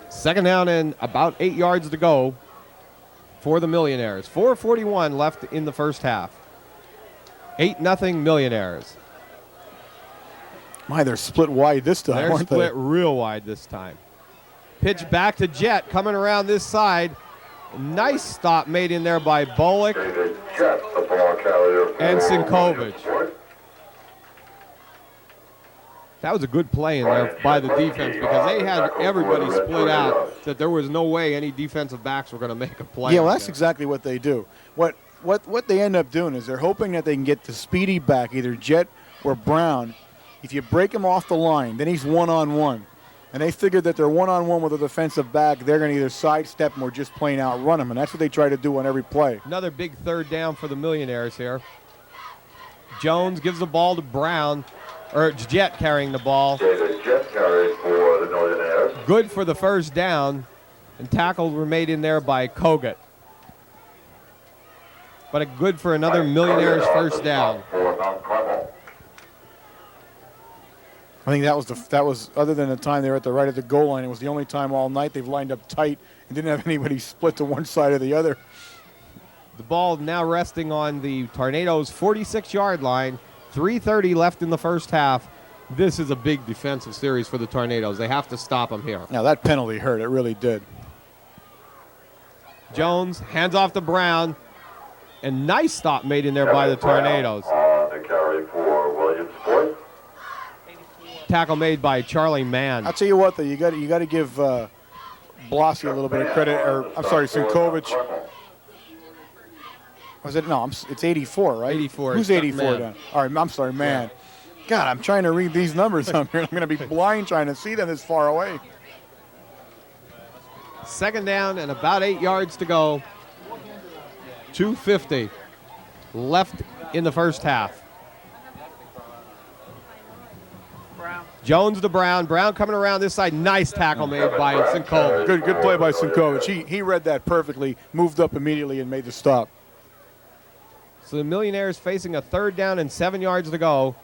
Second down and about 8 yards to go for the Millionaires. 4:41 left in the first half. 8-0 Millionaires. My, they're split wide this time, They're aren't they? split real wide this time. Pitch back to Jet, coming around this side. Nice stop made in there by Bullock and Sinkovic. That was a good play in there by the defense because they had everybody split out that there was no way any defensive backs were going to make a play. Yeah, well, that's exactly what they do. What they end up doing is they're hoping that they can get the speedy back, either Jet or Brown. If you break him off the line, then he's one-on-one. And they figured that they're one-on-one with a defensive back, they're going to either sidestep him or just plain out run him. And that's what they try to do on every play. Another big third down for the Millionaires here. Jones gives the ball to Brown, or Jet carrying the ball. Jet carries for the Millionaires. Good for the first down, and tackles were made in there by Kogut. But a good for another Millionaires first down. For Mount Carmel. I think that was other than the time they were at the right at the goal line, it was the only time all night they've lined up tight and didn't have anybody split to one side or the other. The ball now resting on the Tornadoes' 46-yard line. 3:30 left in the first half. This is a big defensive series for the Tornadoes. They have to stop them here. Now, that penalty hurt. It really did. Jones hands off to Brown. And nice stop made in there by the Tornadoes. The carry for Williamsport. Tackle made by Charlie Mann. I'll tell you what, though, you got to give Blasi a little bit of credit. Or I'm sorry, Sinkovic. Was it? No, it's 84, right? 84. Who's 84 down? All right, I'm sorry, man. Yeah. God, I'm trying to read these numbers up here. I'm going to be blind trying to see them this far away. Second down and about 8 yards to go. 2:50 left in the first half. Jones to Brown. Brown coming around this side. Nice tackle made by Sinkovic. Good play by Sinkovic. He read that perfectly, moved up immediately, and made the stop. So the Millionaires facing a third down and 7 yards to go.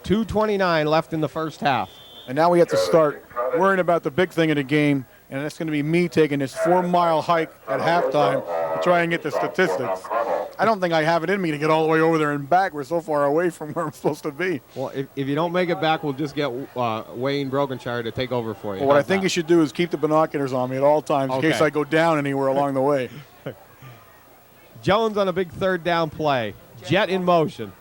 2:29 left in the first half. And now we have to start worrying about the big thing of the game, and that's going to be me taking this 4-mile hike at halftime to try and get the statistics. I don't think I have it in me to get all the way over there and back. We're so far away from where I'm supposed to be. Well, if you don't make it back, we'll just get Wayne Brokenshire to take over for you. Well, what I think you should do is keep the binoculars on me at all times in case I go down anywhere along the way. Jones on a big third down play. Jet in motion.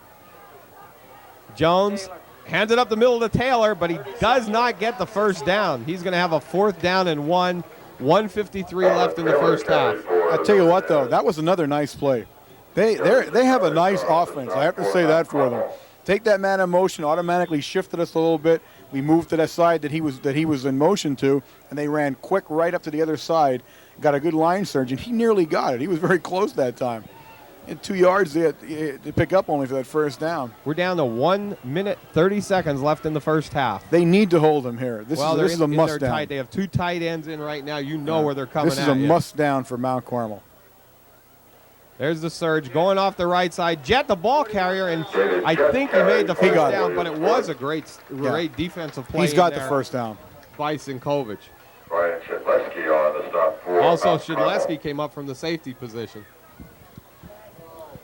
Jones hands it up the middle to Taylor, but he does not get the first down. He's going to have a fourth down and 1:53 left in the first half. I tell you what, though, that was another nice play. They have a nice offense. I have to say that for them. Take that man in motion, automatically shifted us a little bit. We moved to that side that he was in motion to, and they ran quick right up to the other side. Got a good line surge, and he nearly got it. He was very close that time. And 2 yards to pick up only for that first down. We're down to 1 minute, 30 seconds left in the first half. They need to hold him here. This is a must down. They have two tight ends in right now. You know where they're coming at. This is a must down for Mount Carmel. There's the surge going off the right side. Jet the ball carrier, and I think he made the first down, but it was a great defensive play. He's got the first down. By Sinkovic. Brian Shedleski on the stop for. Also, Shedleski came up from the safety position.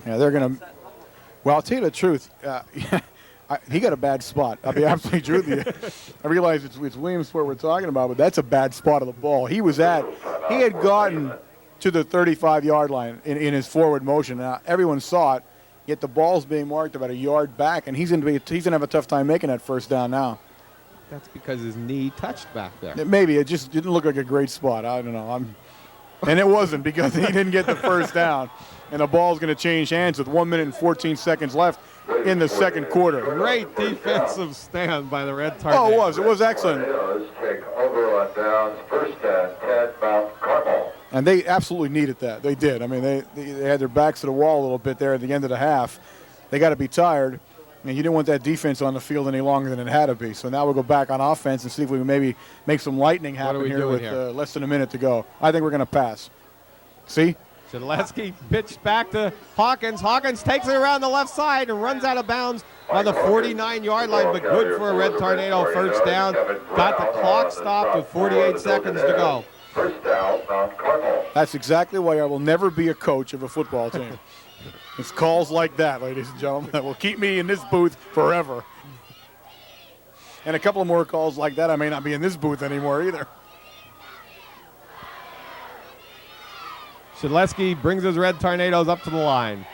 Yeah, they're going to – well, I'll tell you the truth. He got a bad spot. I'll be absolutely true with you. I realize it's Williamsport we're talking about, but that's a bad spot of the ball. He had gotten to the 35-yard line in his forward motion. Now, everyone saw it. yet the ball's being marked about a yard back, and he's going to have a tough time making that first down now. That's because his knee touched back there. Maybe it just didn't look like a great spot. I don't know. And it wasn't, because he didn't get the first down, and the ball's going to change hands with 1 minute and 14 seconds left in the second quarter. Great defensive stand by the Red Tornadoes. Oh, it was. It was excellent. Take over on downs, first and 10, Mount Carmel. And they absolutely needed that. They did. I mean, they had their backs to the wall a little bit there at the end of the half. They got to be tired. And you didn't want that defense on the field any longer than it had to be. So now we'll go back on offense and see if we can maybe make some lightning happen here with less than a minute to go. I think we're going to pass. See? Shedleski pitched back to Hawkins. Hawkins takes it around the left side and runs out of bounds on the 49-yard line, but good for a Red Tornado first down. Got the clock stopped with 48 seconds to go. First down, Mount Carmel. That's exactly why I will never be a coach of a football team. It's calls like that, ladies and gentlemen, that will keep me in this booth forever. And a couple of more calls like that, I may not be in this booth anymore either. Shedleski brings his Red Tornadoes up to the line.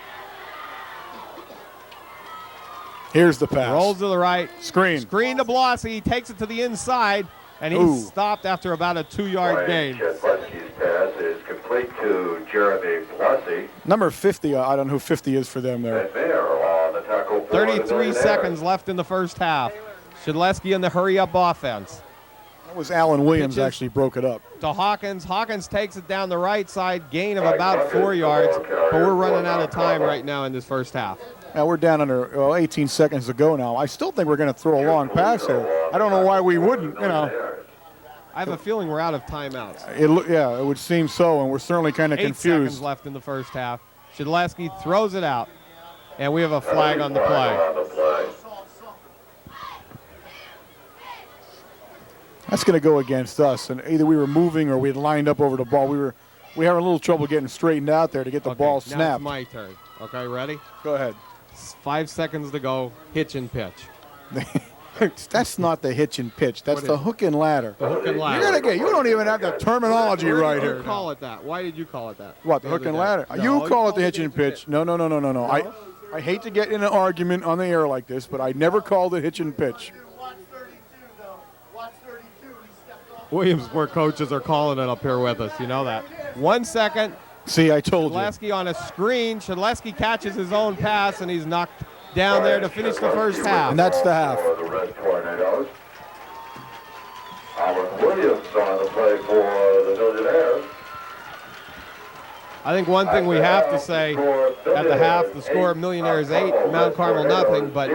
Here's the pass. Rolls to the right. Screen. Screen to Blossy. He takes it to the inside, and he's stopped after about a 2-yard gain. Shedleski's pass is complete to Jeremy Blossy. Number 50, I don't know who 50 is for them there. And there on the tackle. 33 seconds left in the first half. Shedleski in the hurry-up offense. That was Alan Williams Pitches actually broke it up. To Hawkins. Hawkins takes it down the right side, gain of about 4 yards, but we're running out of time right now in this first half. Now we're down under 18 seconds to go now. I still think we're going to throw a long pass here. I don't know why we wouldn't, you know. I have a feeling we're out of timeouts. It would seem so, and we're certainly kind of 8 confused. seconds left in the first half. Shedleski throws it out, and we have a flag on the play. That's going to go against us, and either we were moving or we had lined up over the ball. We were having a little trouble getting straightened out there to get the ball snapped. Now it's my turn. Okay, ready? Go ahead. 5 seconds to go. Hitch and pitch. That's not the hitch and pitch. That's the hook and ladder. The hook and ladder. You don't even have the terminology right here. Call it that. Why did you call it that? What, the hook and ladder? No, you call it the hitch and pitch. No. I hate to get in an argument on the air like this, but I never called it hitch and pitch. Williamsport coaches are calling it up here with us. You know that. 1 second. See, I told you. Shedleski on a screen. Shedleski catches his own pass, and he's knocked down there to finish the first half. And that's the half. For the Red Tornadoes. Alan Williams on the play for the Millionaires. I think one thing we have to say at the half, the score of Millionaires 8, Mount Carmel nothing, but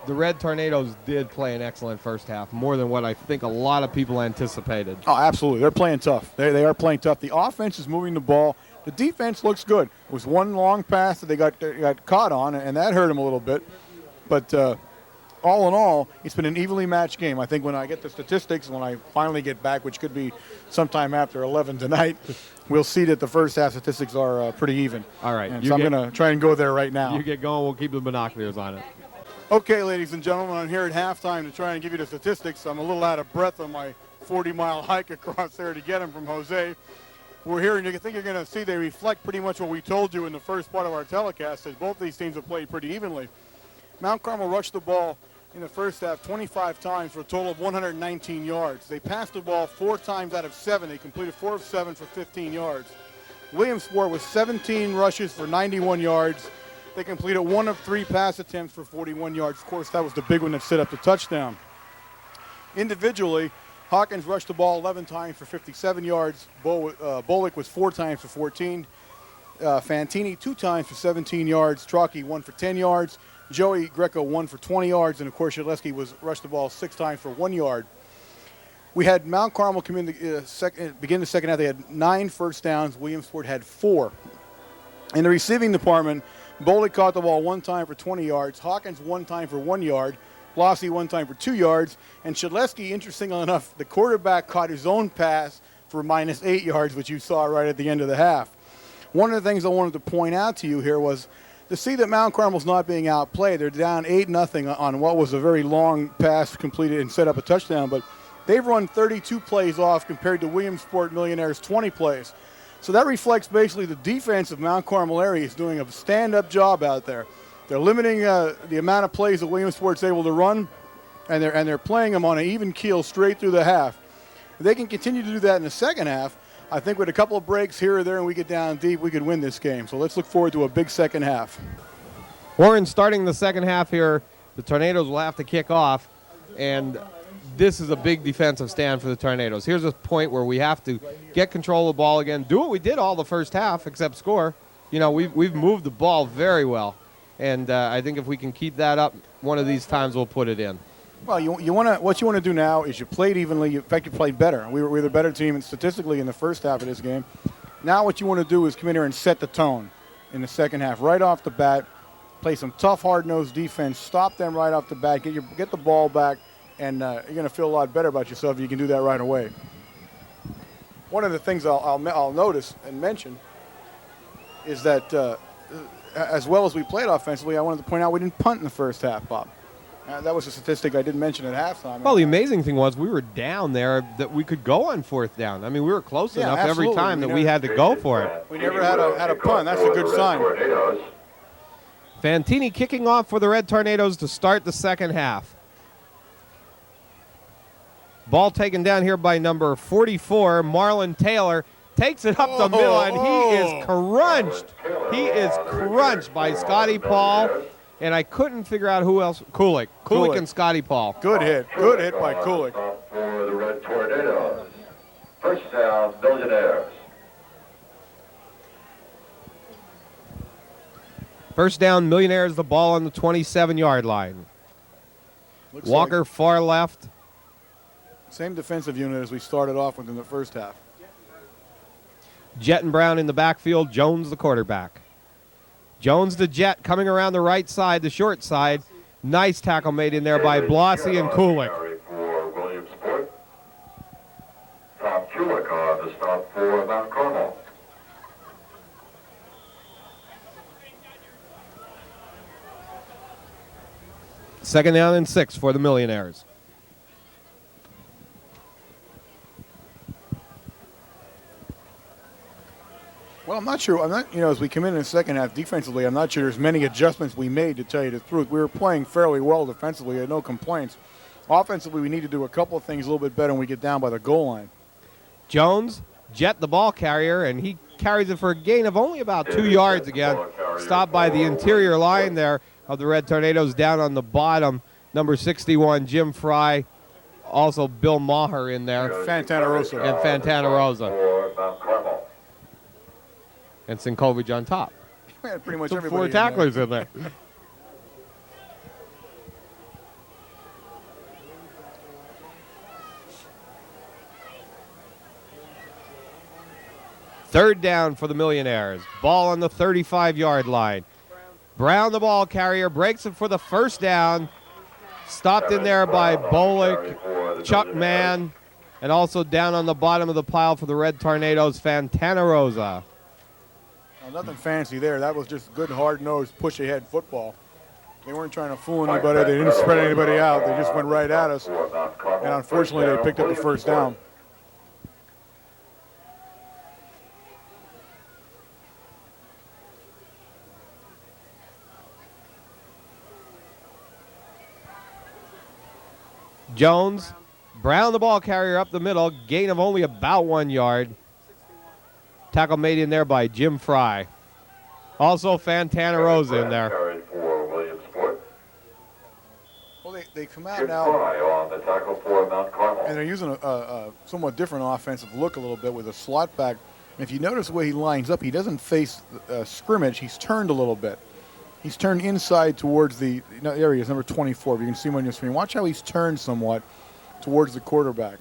the Red Tornadoes did play an excellent first half, more than what I think a lot of people anticipated. Oh, absolutely. They're playing tough. They are playing tough. The offense is moving the ball. The defense looks good. It was one long pass that they got caught on, and that hurt them a little bit. But all in all, it's been an evenly matched game. I think when I get the statistics, when I finally get back, which could be sometime after 11 tonight, we'll see that the first half statistics are pretty even. All right. And so I'm going to try and go there right now. You get going. We'll keep the binoculars on it. Okay, ladies and gentlemen, I'm here at halftime to try and give you the statistics. I'm a little out of breath on my 40-mile hike across there to get them from Jose. We're here, and you think you're going to see they reflect pretty much what we told you in the first part of our telecast, that both these teams have played pretty evenly. Mount Carmel rushed the ball in the first half 25 times for a total of 119 yards. They passed the ball 4 times out of 7. They completed 4 of 7 for 15 yards. Williamsport was 17 rushes for 91 yards. They completed 1 of 3 pass attempts for 41 yards. Of course, that was the big one that set up the touchdown. Individually, Hawkins rushed the ball 11 times for 57 yards. Bolick was 4 times for 14. Fantini 2 times for 17 yards. Trocchi 1 for 10 yards. Joey Greco 1 for 20 yards. And, of course, Shedleski rushed the ball 6 times for 1 yard. We had Mount Carmel come in begin the second half. They had 9 first downs. Williamsport had 4. In the receiving department, Bolick caught the ball 1 time for 20 yards. Hawkins 1 time for 1 yard. Blossy 1 time for 2 yards. And Shedleski, interestingly enough, the quarterback caught his own pass for -8 yards, which you saw right at the end of the half. One of the things I wanted to point out to you here was to see that Mount Carmel's not being outplayed. They're down 8-0 on what was a very long pass completed and set up a touchdown. But they've run 32 plays off compared to Williamsport Millionaires' 20 plays. So that reflects basically the defense of Mount Carmel area is doing a stand-up job out there. They're limiting the amount of plays that Williamsport's able to run, and they're playing them on an even keel straight through the half. If they can continue to do that in the second half, I think with a couple of breaks here or there and we get down deep, we could win this game. So let's look forward to a big second half. Warren, starting the second half here, the Tornadoes will have to kick off, and this is a big defensive stand for the Tornadoes. Here's a point where we have to get control of the ball again, do what we did all the first half except score. You know, we've moved the ball very well, and I think if we can keep that up, one of these times we'll put it in. Well, what you want to do now is you played evenly. In fact, you played better. We were the better team statistically in the first half of this game. Now what you want to do is come in here and set the tone in the second half right off the bat. Play some tough, hard-nosed defense. Stop them right off the bat. Get the ball back, and you're going to feel a lot better about yourself if you can do that right away. One of the things I'll notice and mention is that as well as we played offensively, I wanted to point out we didn't punt in the first half, Bob. That was a statistic I didn't mention at halftime. Well, the amazing thing was we were down there that we could go on fourth down. I mean, we were close enough every time that we had to go for it. We never had a punt. That's a good sign. Fantini kicking off for the Red Tornadoes to start the second half. Ball taken down here by number 44, Marlon Taylor. Takes it up the middle, and he is crunched. He is crunched by Scotty Paul. And I couldn't figure out who else. Kulik and Scotty Paul. Good hit by Kulik. For the Red Tornadoes. First down, Millionaires. First down, Millionaires, the ball on the 27-yard line. Walker far left. Same defensive unit as we started off with in the first half. Jet and Brown in the backfield. Jones the quarterback. Jones to Jet coming around the right side, the short side. Nice tackle made in there by Blasi and Kulik. For Williamsport. Tom Kulik on the stop for Mount Carmel. Second down and 6 for the Millionaires. Well, I'm not sure. As we come in the second half defensively, I'm not sure there's many adjustments we made, to tell you the truth. We were playing fairly well defensively. I had no complaints. Offensively, we need to do a couple of things a little bit better when we get down by the goal line. Jones, Jet the ball carrier, and he carries it for a gain of only about 2 yards again. Stopped by the interior line there of the Red Tornadoes down on the bottom. Number 61, Jim Fry. Also Bill Maher in there. Fantana Rosa. And Fantana Rosa. And Sinkovic on top. We had pretty much everybody 4 tacklers in there. Third down for the Millionaires. Ball on the 35-yard line. Brown, the ball carrier, breaks it for the first down. Stopped in there by Bolick, Chuck Mann, and also down on the bottom of the pile for the Red Tornadoes, Fantana Rosa. Nothing fancy there. That was just good, hard-nosed, push-ahead football. They weren't trying to fool anybody. They didn't spread anybody out. They just went right at us. And unfortunately, they picked up the first down. Jones, Brown, the ball carrier up the middle. Gain of only about 1 yard. Tackle made in there by Jim Fry. Also Fantana Rosa in there. Well, they come out now, on the tackle for Mount Carmel. and they're using a somewhat different offensive look a little bit with a slot back. And if you notice the way he lines up, he doesn't face scrimmage. He's turned a little bit. He's turned inside towards the area. Number 24. If you can see him on your screen. Watch how he's turned somewhat towards the quarterback.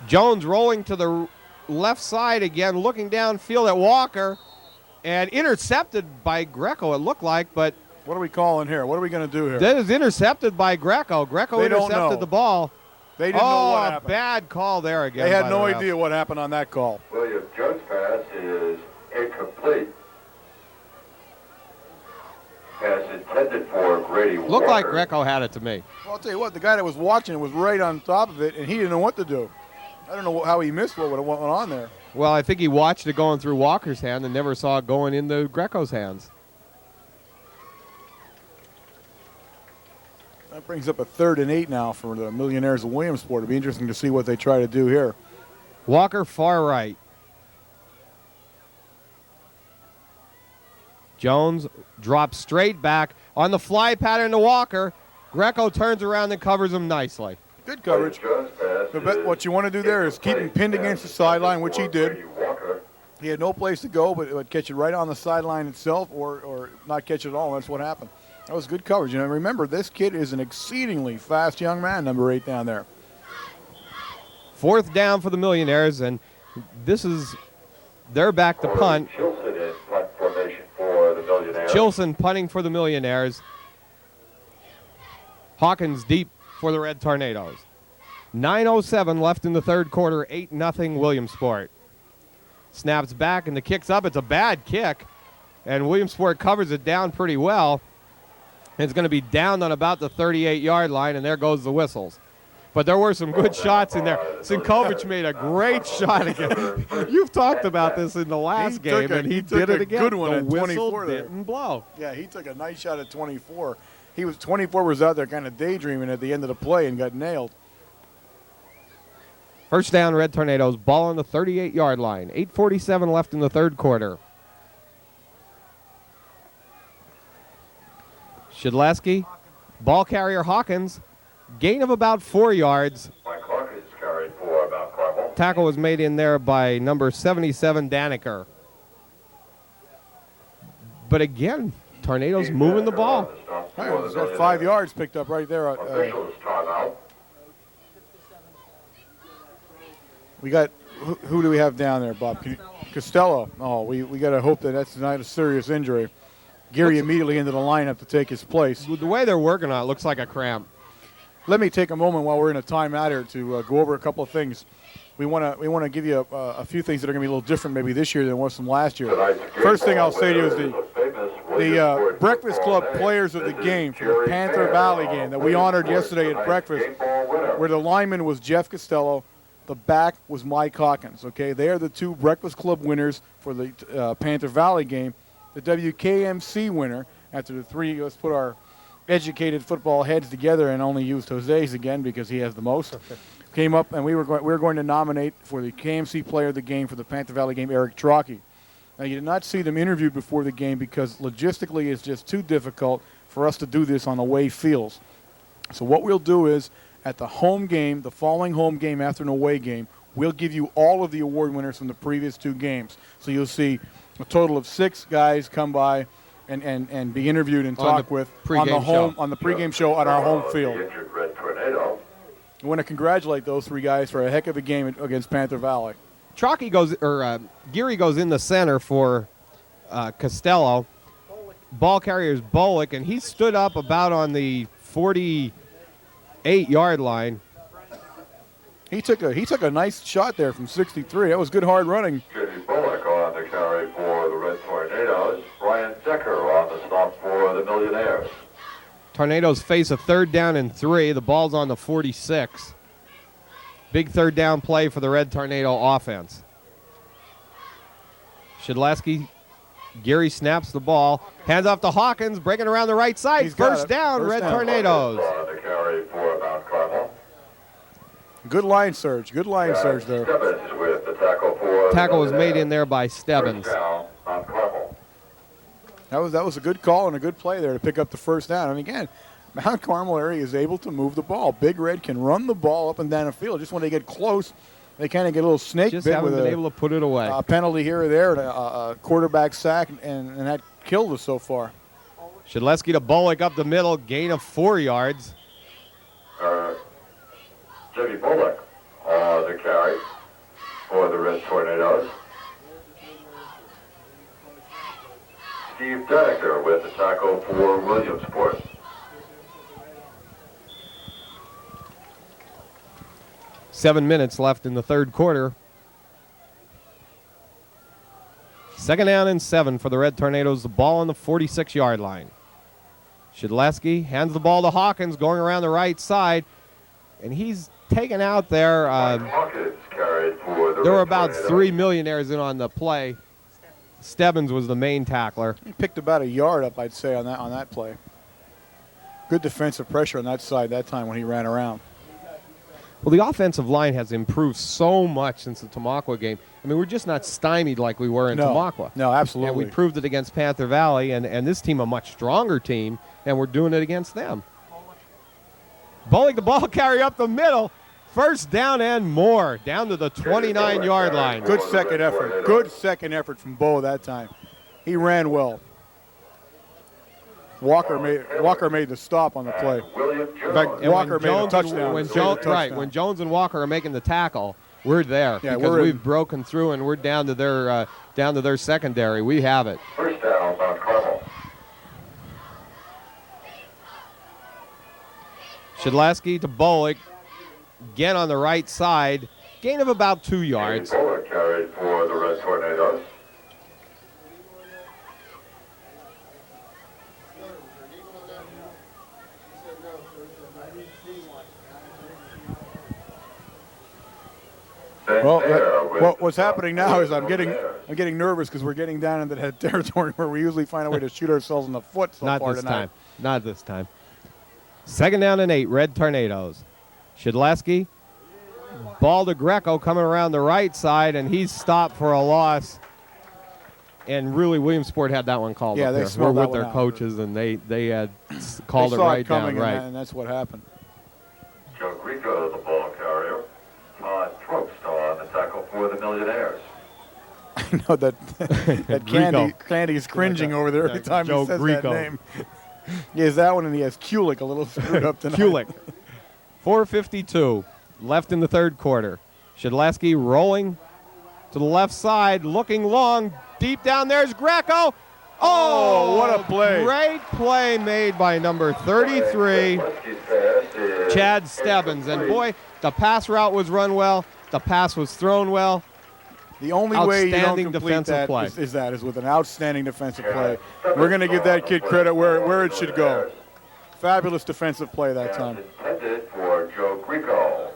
Jones rolling to the left side again, looking downfield at Walker, and intercepted by Greco, it looked like, but... What are we calling here? What are we going to do here? That is intercepted by Greco. Greco intercepted the ball. They didn't know what happened. Bad call there again. They had no idea what happened on that call. William Jones' pass is incomplete. Pass intended for Grady Walker. Looked like Greco had it to me. Well, I'll tell you what, the guy that was watching it was right on top of it, and he didn't know what to do. I don't know how he missed what went on there. Well, I think he watched it going through Walker's hand and never saw it going into Greco's hands. That brings up a 3rd and 8 now for the Millionaires of Williamsport. It'll be interesting to see what they try to do here. Walker far right. Jones drops straight back on the fly pattern to Walker. Greco turns around and covers him nicely. Good coverage. What you want to do there is keep him pinned against the sideline, which he did. He had no place to go, but would catch it right on the sideline itself or not catch it at all. That's what happened. That was good coverage. And remember, this kid is an exceedingly fast young man, number 8 down there. 4th down for the Millionaires, and they're back to punt. Chilson in punt formation for the Millionaires. Chilson punting for the Millionaires. Hawkins deep for the Red Tornadoes. 9:07 left in the 3rd quarter, 8-0 Williamsport. Snaps back and the kick's up. It's a bad kick, and Williamsport covers it down pretty well. It's going to be down on about the 38-yard line, and there goes the whistles. But there were some good shots in there. Sinkovic made a great shot again. You've talked about this in the last game, and he did it again. Good one the at whistle 24 there. didn't blow. Yeah, he took a nice shot at 24. 24 was out there kind of daydreaming at the end of the play and got nailed. First down, Red Tornadoes. Ball on the 38-yard line. 8:47 left in the 3rd quarter. Shedleski, ball carrier Hawkins, gain of about 4 yards. Mike Hawkins carried for about Carmel. Tackle was made in there by number 77, Daniker. But again, Tornadoes moving the ball. He's got 5 yards picked up right there. Officials timeout. We got, who do we have down there, Bob? Costello. Oh, we got to hope that that's not a serious injury. Geary immediately into the lineup to take his place. The way they're working on it looks like a cramp. Let me take a moment while we're in a timeout here to go over a couple of things. We want to give you a few things that are going to be a little different maybe this year than was from last year. First thing I'll say to you is the Breakfast Club Players of the Game for the Panther Valley game that we honored yesterday at breakfast, where the lineman was Jeff Costello, the back was Mike Hawkins. Okay, they are the 2 Breakfast Club winners for the Panther Valley game. The WKMC winner, after the 3, let's put our educated football heads together and only used Jose's again because he has the most, came up and we were going to nominate for the KMC Player of the Game for the Panther Valley game, Eric Trocchi. Now, you did not see them interviewed before the game because logistically it's just too difficult for us to do this on away fields. So what we'll do is at the home game, the following home game after an away game, we'll give you all of the award winners from the previous 2 games. So you'll see a total of 6 guys come by and be interviewed and talk with on the pregame show on our home field. I want to congratulate those 3 guys for a heck of a game against Panther Valley. Geary goes in the center for Costello. Ball carrier is Bolick, and he stood up about on the 48-yard line. He took a nice shot there from 63. That was good hard running. Jimmy Bullock on the carry for the Red Tornadoes. Brian Decker on the stop for the Millionaires. Tornadoes face a 3rd down and 3. The ball's on the 46. Big 3rd down play for the Red Tornado offense. Shedleski, Geary snaps the ball. Hands off to Hawkins, breaking around the right side. First down, Red Tornadoes. On the carry for about Carmel. Good line surge. Good line surge there. Stebbins with the tackle for Tackle was made in there by Stebbins. First down on Carmel. That was a good call and a good play there to pick up the first down. And again, Mount Carmel area is able to move the ball. Big Red can run the ball up and down the field. Just when they get close, they kind of get a little snake Just bit haven't with been able to put it away. A penalty here or there, a quarterback sack, and that killed us so far. Shedleski to Bolick up the middle, gain of 4 yards. Jimmy Bullock on the carry for the Red Tornadoes. Steve Decker with the tackle for Williamsport. Seven minutes left in the 3rd quarter. 2nd down and 7 for the Red Tornadoes. The ball on the 46-yard line. Shedleski hands the ball to Hawkins, going around the right side, and he's taken out there. Hawkins carry There were about 3 Millionaires in on the play. Stebbins was the main tackler. He picked about a yard up, I'd say, on that play. Good defensive pressure on that side that time when he ran around. Well, the offensive line has improved so much since the Tamaqua game. I mean, we're just not stymied like we were in Tamaqua. No, absolutely. And we proved it against Panther Valley, and this team a much stronger team, and we're doing it against them. Bowling the ball carry up the middle. First down and more, down to the 29-yard line. Good second effort. Good second effort from Bo that time. He ran well. Walker made the stop on the play. In fact, Walker made a touchdown. When Jones and Walker are making the tackle, we're there because we've broken through and we're down to their secondary. We have it. First down on Carmel. Shedlasky to Bolick, again on the right side, gain of about 2 yards. Bullock carried for the Red Tornadoes. Well, what's happening now is I'm getting nervous because we're getting down into that territory where we usually find a way to shoot ourselves in the foot so Not far this tonight. time. Not this time. Second down and 8, Red Tornadoes. Shedlasky, ball to Greco coming around the right side, and he's stopped for a loss. And really, Williamsport had that one called up they there. smelled We're that with their one out. coaches, and they had called They it saw right it coming, down right. and that's what happened. Joe Greco, the ball carrier. Todd Probst on the tackle for the Millionaires. I know that Candy's cringing over there every time Joe he says Greco. that name. He has that one, and he has Kulik a little screwed up tonight. Kulik. 4:52 left in the third quarter. Shedlasky rolling to the left side, looking long. Deep down there's Greco. Oh, what a play. Great play made by number 33, Chad Stebbins. And boy, the pass route was run well. The pass was thrown well. The only way you don't Outstanding complete defensive that play. is with an outstanding defensive play. We're going to give that kid credit where it should go. Fabulous defensive play that time. Intended for Joe Greco.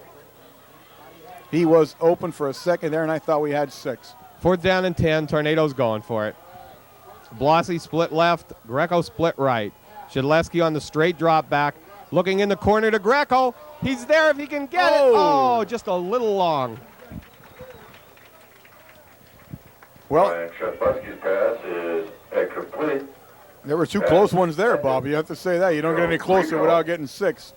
He was open for a second there, and I thought we had 6. Fourth down and 10. Tornadoes going for it. Blossy split left. Greco split right. Shedlasky on the straight drop back. Looking in the corner to Greco. He's there if he can get it. Oh, just a little long. Well, Shedlasky's pass is incomplete. there were 2 close ones there, Bob. You have to say that. You don't get any closer without getting 6.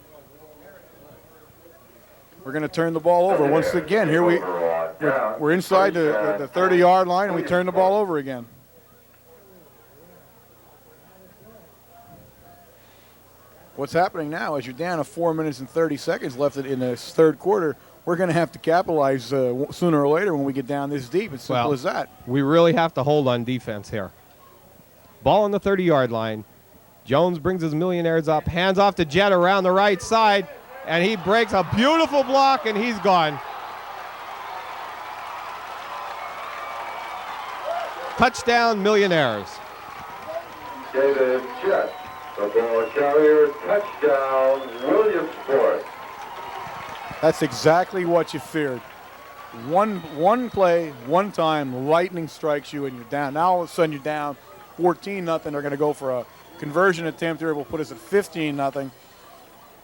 We're going to turn the ball over once again. Here we're inside the 30-yard line, and we turn the ball over again. What's happening now is you're down to 4 minutes and 30 seconds left in this third quarter. We're going to have to capitalize sooner or later when we get down this deep. It's simple as that. We really have to hold on defense here. Ball on the 30-yard line. Jones brings his Millionaires up, hands off to Jett around the right side, and he breaks a beautiful block, and he's gone. Touchdown, Millionaires. David Jett, the ball carrier, touchdown, Williamsport. That's exactly what you feared. One play, one time, lightning strikes you, and you're down. Now all of a sudden you're down 14-0. They're going to go for a conversion attempt here. Will put us at 15-0.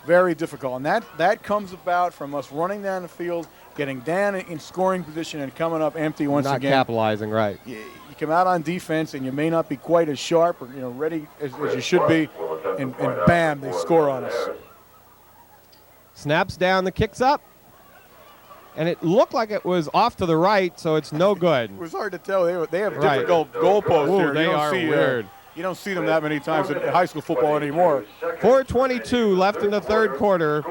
Very difficult. And that comes about from us running down the field, getting down in scoring position, and coming up empty once again. Not capitalizing, right. You come out on defense, and you may not be quite as sharp or ready as you should be, and bam, they score on us. Snaps down, the kick's up. And it looked like it was off to the right, so it's no good. It was hard to tell. They have difficult goalposts here. They are weird. You don't see them that many times in high school football anymore. 4:22 left in the third quarter.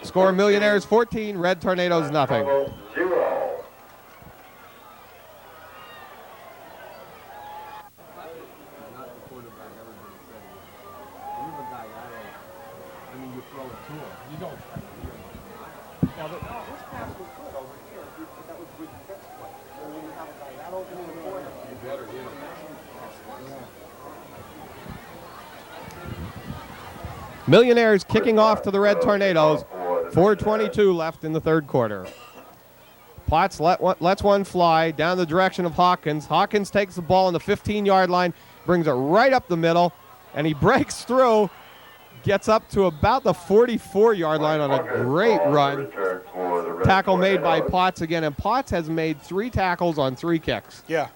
Score Millionaires 14, Red Tornadoes nothing. 0. Millionaires kicking off to the Red Tornadoes. 4:22 left in the third quarter. Potts lets one fly down the direction of Hawkins. Hawkins takes the ball on the 15-yard line, brings it right up the middle, and he breaks through, gets up to about the 44-yard line on a great run. Tackle made by Potts again, and Potts has made 3 tackles on 3 kicks. Yeah.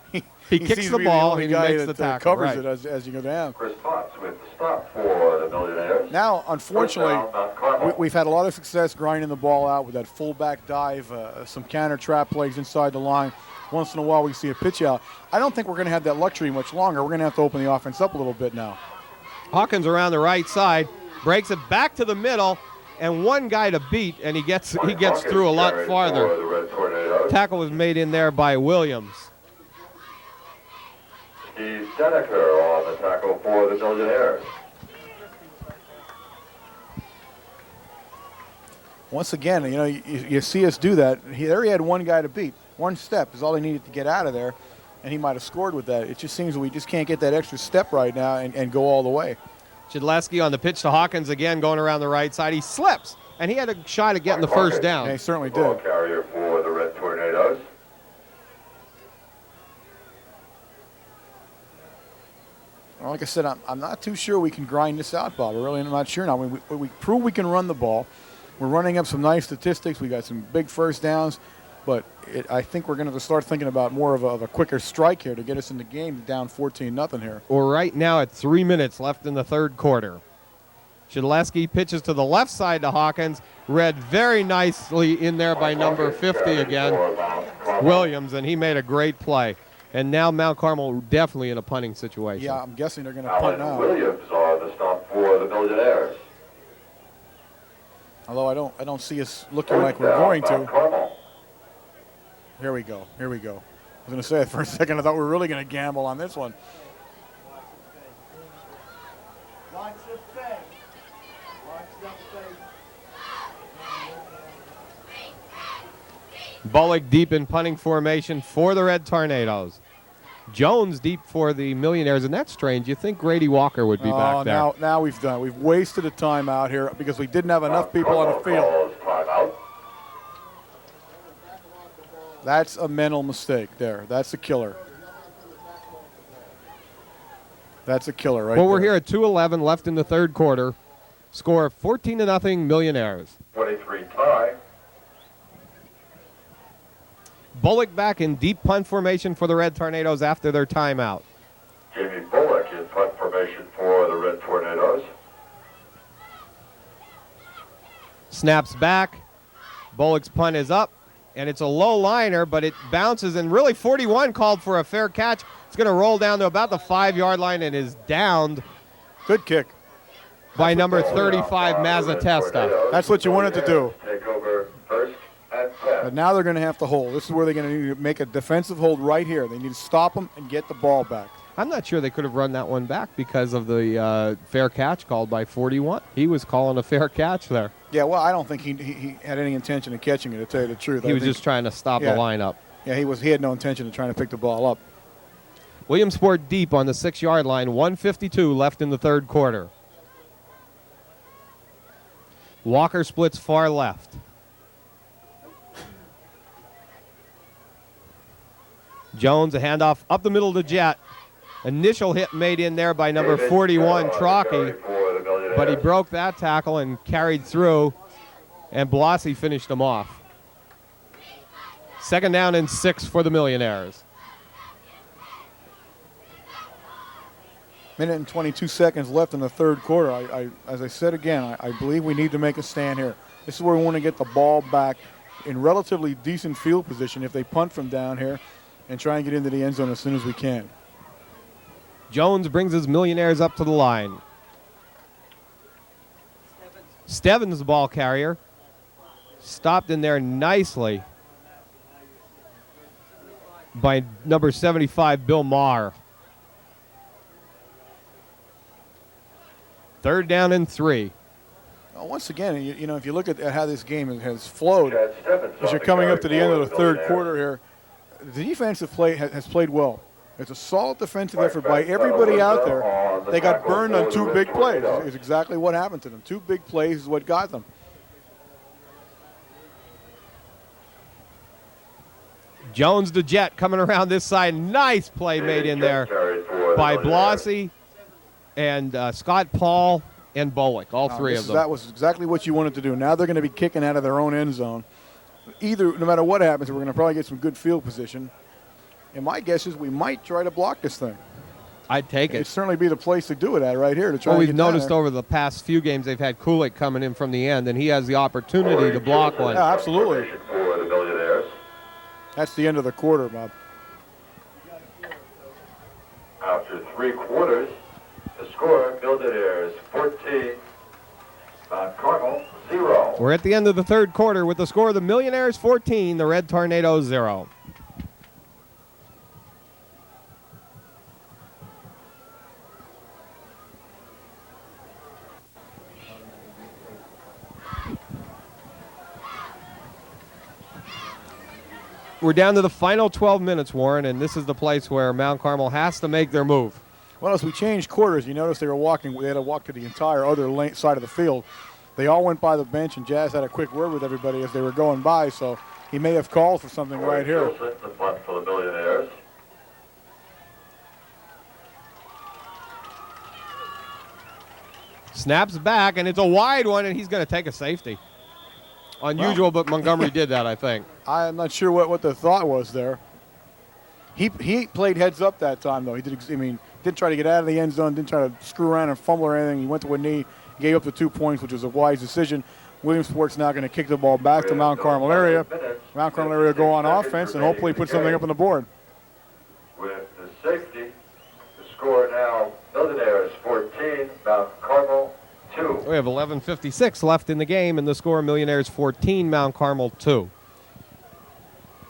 He kicks the ball and he makes the tackle. Covers it as you go down. Chris Potts with the stop for the Millionaires. Now, unfortunately, we've had a lot of success grinding the ball out with that fullback dive, some counter trap plays inside the line. Once in a while we see a pitch out. I don't think we're going to have that luxury much longer. We're going to have to open the offense up a little bit now. Hawkins around the right side, breaks it back to the middle, and one guy to beat, and he gets through a lot farther. Tackle was made in there by Williams. Steve Deneker on the tackle for the Millionaires. Once again, you see us do that. There he had one guy to beat. One step is all he needed to get out of there, and he might have scored with that. It just seems we just can't get that extra step right now and go all the way. Shedleski on the pitch to Hawkins again, going around the right side. He slips, and he had a shot at getting the first down. Yeah, he certainly Ball did. carrier for the Red Tornadoes. Well, like I said, I'm not too sure we can grind this out, Bob. I really am not sure now. We prove we can run the ball. We're running up some nice statistics. We got some big first downs. But I think we're going to start thinking about more of a quicker strike here to get us in the game down 14-0 here. We're right now at 3 minutes left in the third quarter. Shedleski pitches to the left side to Hawkins. Read very nicely in there by number 50 again, Williams, and he made a great play. And now Mount Carmel definitely in a punting situation. Yeah, I'm guessing they're going to punt now. Williams on the stop for the Millionaires. Although I don't see us looking like we're going to. Here we go. I was going to say it for a second. I thought we were really going to gamble on this one. Bullock deep in punting formation for the Red Tornadoes. Jones deep for the Millionaires, and that's strange. You think Grady Walker would be back there. Now we've done. We've wasted a timeout here because we didn't have enough people on the field. That's a mental mistake there. That's a killer. That's a killer right Well, there. we're here at 2:11 left in the third quarter. Score 14-0 Millionaires. 23 tie. Bullock back in deep punt formation for the Red Tornadoes after their timeout. Jamie Bullock in punt formation for the Red Tornadoes. Snaps back. Bullock's punt is up, and it's a low liner, but it bounces, and really 41 called for a fair catch. It's going to roll down to about the 5-yard line and is downed. Good kick. By number 35, Mazzatesta. That's what you wanted to do. Take over first and 10. But now they're going to have to hold. This is where they're going to need to make a defensive hold right here. They need to stop them and get the ball back. I'm not sure they could have run that one back because of the fair catch called by 41. He was calling a fair catch there. Yeah, well, I don't think he had any intention of catching it, to tell you the truth. He was just trying to stop the lineup. Yeah, he had no intention of trying to pick the ball up. Williamsport deep on the 6-yard line, 1:52 left in the third quarter. Walker splits far left. Jones, a handoff up the middle to Jet. Initial hit made in there by number 41, Trocchi, but he broke that tackle and carried through, and Blasi finished him off. Second down and 6 for the Millionaires. Minute and 22 seconds left in the third quarter. As I said again, I believe we need to make a stand here. This is where we want to get the ball back in relatively decent field position if they punt from down here and try and get into the end zone as soon as we can. Jones brings his Millionaires up to the line. Stebbins, the ball carrier, stopped in there nicely by number 75, Bill Maher. Third down and 3. Well, once again, if you look at how this game has flowed, as you're coming up to the end of the third quarter here, the defensive play has played well. It's a solid defensive effort by everybody out there. They got burned on 2 big plays. It's exactly what happened to them. 2 big plays is what got them. Jones the Jet coming around this side. Nice play made in there by Blossy and Scott Paul and Bullock, all three of them. That was exactly what you wanted to do. Now they're going to be kicking out of their own end zone. No matter what happens, we're going to probably get some good field position. And my guess is we might try to block this thing. I'd take it. It'd certainly be the place to do it at right here. To try. Well, we've noticed over the past few games they've had Kulik coming in from the end, and he has the opportunity to block one. Yeah, absolutely. That's the end of the quarter, Bob. After 3 quarters, the score, Millionaires 14, Mount Carmel 0. We're at the end of the third quarter with the score of the Millionaires 14, the Red Tornadoes 0. We're down to the final 12 minutes, Warren, and this is the place where Mount Carmel has to make their move. Well, as we changed quarters, you notice they had to walk to the entire other side of the field. They all went by the bench, and Jazz had a quick word with everybody as they were going by, so he may have called for something right here. The punt for the Millionaires. Snaps back, and it's a wide one, and he's going to take a safety. Unusual, but Montgomery did that, I think. I'm not sure what the thought was there. He played heads up that time, though. Didn't try to get out of the end zone, didn't try to screw around and fumble or anything. He went to a knee, gave up the 2 points, which was a wise decision. Williamsport's now going to kick the ball back to Mount Carmel area. Mount Carmel area go on offense and hopefully put something up on the board. With the safety, the score now, Millionaires 14, Mount Carmel 2. We have 11:56 left in the game, and the score Millionaires 14, Mount Carmel 2.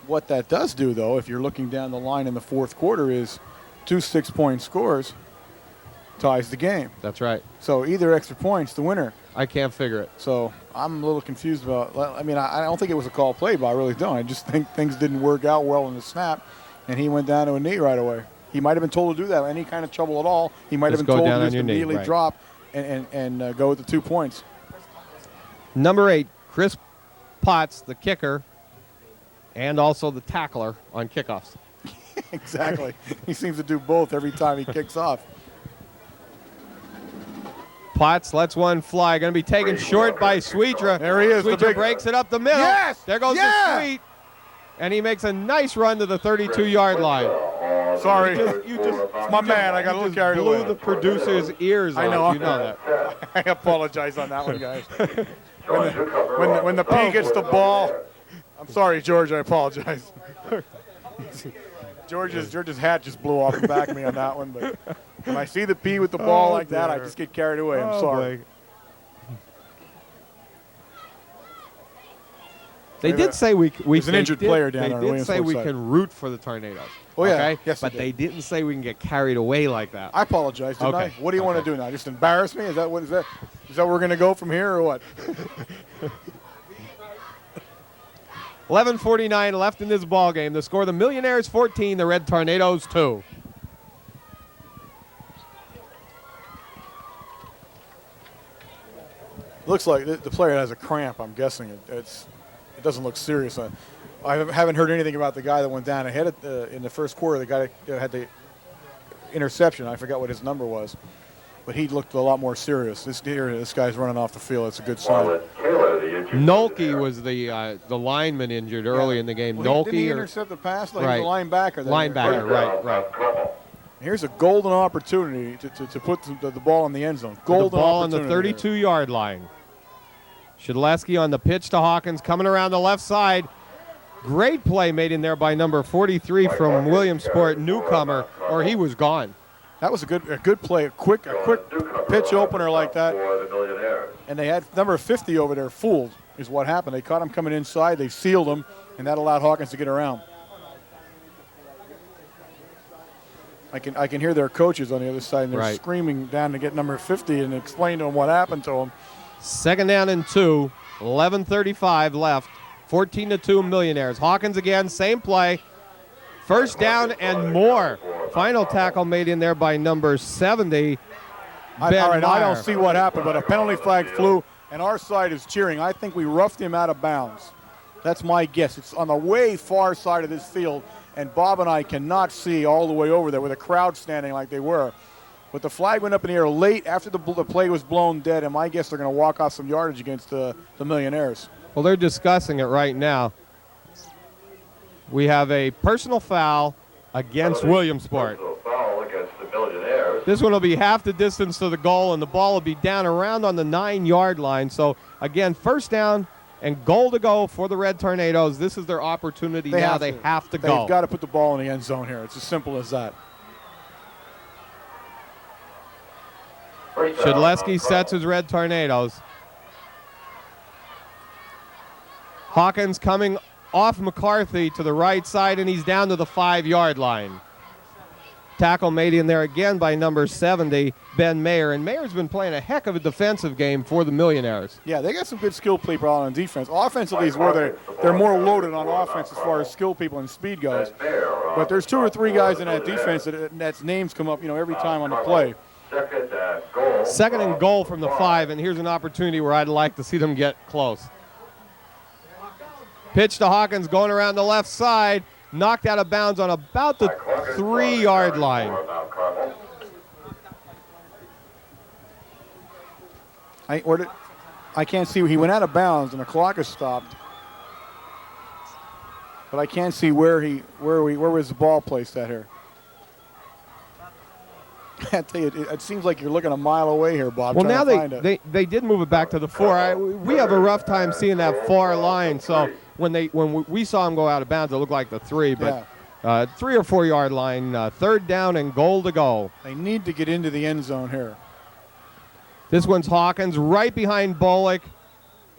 What that does do, though, if you're looking down the line in the fourth quarter, is 2 6-point scores ties the game. That's right. So either extra points, the winner. I can't figure it. So I'm a little confused about. I don't think it was a call play, but I really don't. I just think things didn't work out well in the snap, and he went down to a knee right away. He might have been told to do that. Any kind of trouble at all, he might have been told to just immediately drop and go with the 2 points. Number 8, Chris Potts, the kicker, and also the tackler on kickoffs. Exactly. He seems to do both every time he kicks off. Potts lets one fly. Going to be taken short by Sweetra. There he is. Sweetra breaks it up the middle. Yes! There goes the Sweet. And he makes a nice run to the 32-yard line. Sorry. It's my man. I got a little carried away. Blew the producer's ears off. I know. You know that. I apologize on that one, guys. When the P gets the ball. I'm sorry, George. I apologize. George's hat just blew off the back of me on that one. But when I see the P with the ball like that, I just get carried away. I'm sorry. Boy. They did say we There's an injured player down there. They did say we can root for the Tornadoes. Oh, yeah. Okay? Yes, but they didn't say we can get carried away like that. I apologize, didn't I? What do you want to do now? Just embarrass me? Is that where we're going to go from here or what? 11:49 left in this ball game. The score: the Millionaires 14, the Red Tornadoes 2. Looks like the player has a cramp. I'm guessing it doesn't look serious. I haven't heard anything about the guy that went down ahead in the first quarter. The guy that had the interception. I forgot what his number was, but he looked a lot more serious. This guy's running off the field. It's a good sign. Nolke was the lineman injured early in the game. Well, didn't he intercept the pass? Like right. He was a linebacker. Linebacker, right. Here's a golden opportunity to put the ball in the end zone. Golden the ball on the 32-yard line. Shedleski on the pitch to Hawkins, coming around the left side. Great play made in there by number 43 from Williamsport, newcomer, or he was gone. That was a good play, a quick pitch opener like that. And they had number 50 over there fooled is what happened. They caught him coming inside, they sealed him, and that allowed Hawkins to get around. I can hear their coaches on the other side, and they're screaming down to get number 50 and explain to him what happened to him. Second down and 2, 11:35 left, 14-2 Millionaires. Hawkins again, same play. First down and more. Final tackle made in there by number 70. I don't see what happened, but a penalty flag flew, and our side is cheering. I think we roughed him out of bounds. That's my guess. It's on the way far side of this field, and Bob and I cannot see all the way over there with a crowd standing like they were. But the flag went up in the air late after the play was blown dead, and my guess they're going to walk off some yardage against the Millionaires. Well, they're discussing it right now. We have a personal foul against Williamsport. Foul against the Millionaires. This one will be half the distance to the goal, and the ball will be down around on the 9-yard line. So, again, first down and goal to go for the Red Tornadoes. This is their opportunity now. They have to go. They've got to put the ball in the end zone here. It's as simple as that. Shedleski sets his Red Tornadoes. Hawkins coming off McCarthy to the right side, and he's down to the 5-yard line. Tackle made in there again by number 70, Ben Mayer. And Mayer's been playing a heck of a defensive game for the Millionaires. Yeah, they got some good skill people out on defense. Offensively is where they're more loaded on offense as far as skill people and speed goes. But there's 2 or 3 guys in that defense that's names come up, every time on the play. Second and goal from the 5, and here's an opportunity where I'd like to see them get close. Pitch to Hawkins going around the left side, knocked out of bounds on about the 3-yard line. I can't see. He went out of bounds, and the clock is stopped. But I can't see where was the ball placed at here. I tell you, it seems like you're looking a mile away here, Bob. Well, now they did move it back to the 4. We have a rough time seeing that far line. So when we saw him go out of bounds, it looked like the 3, but 3 or 4 yard line. Third down and goal to go. They need to get into the end zone here. This one's Hawkins right behind Bullock,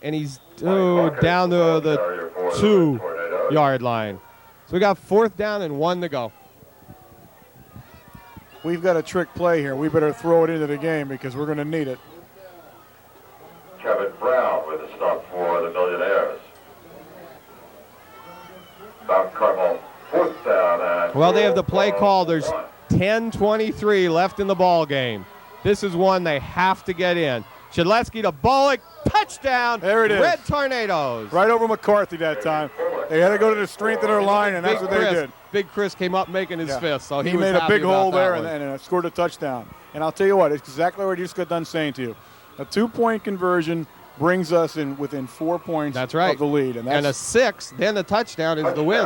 and he's down to the 2-yard line. So we got 4th down and 1 to go. We've got a trick play here. We better throw it into the game because we're going to need it. Kevin Brown with a stop for the Millionaires. Mount Carmel, 4th down. Well, they have the play call. There's 10:23 left in the ball game. This is one they have to get in. Shedleski to Bullock, touchdown. There it is. Red Tornadoes. Right over McCarthy that time. They had to go to the strength of their line, and that's what they did. Big Chris came up making his fist, so he made a big hole there and scored a touchdown. And I'll tell you what, it's exactly what I just got done saying to you. A 2-point conversion brings us in within 4 points of the lead. And a 6, then the touchdown is the win.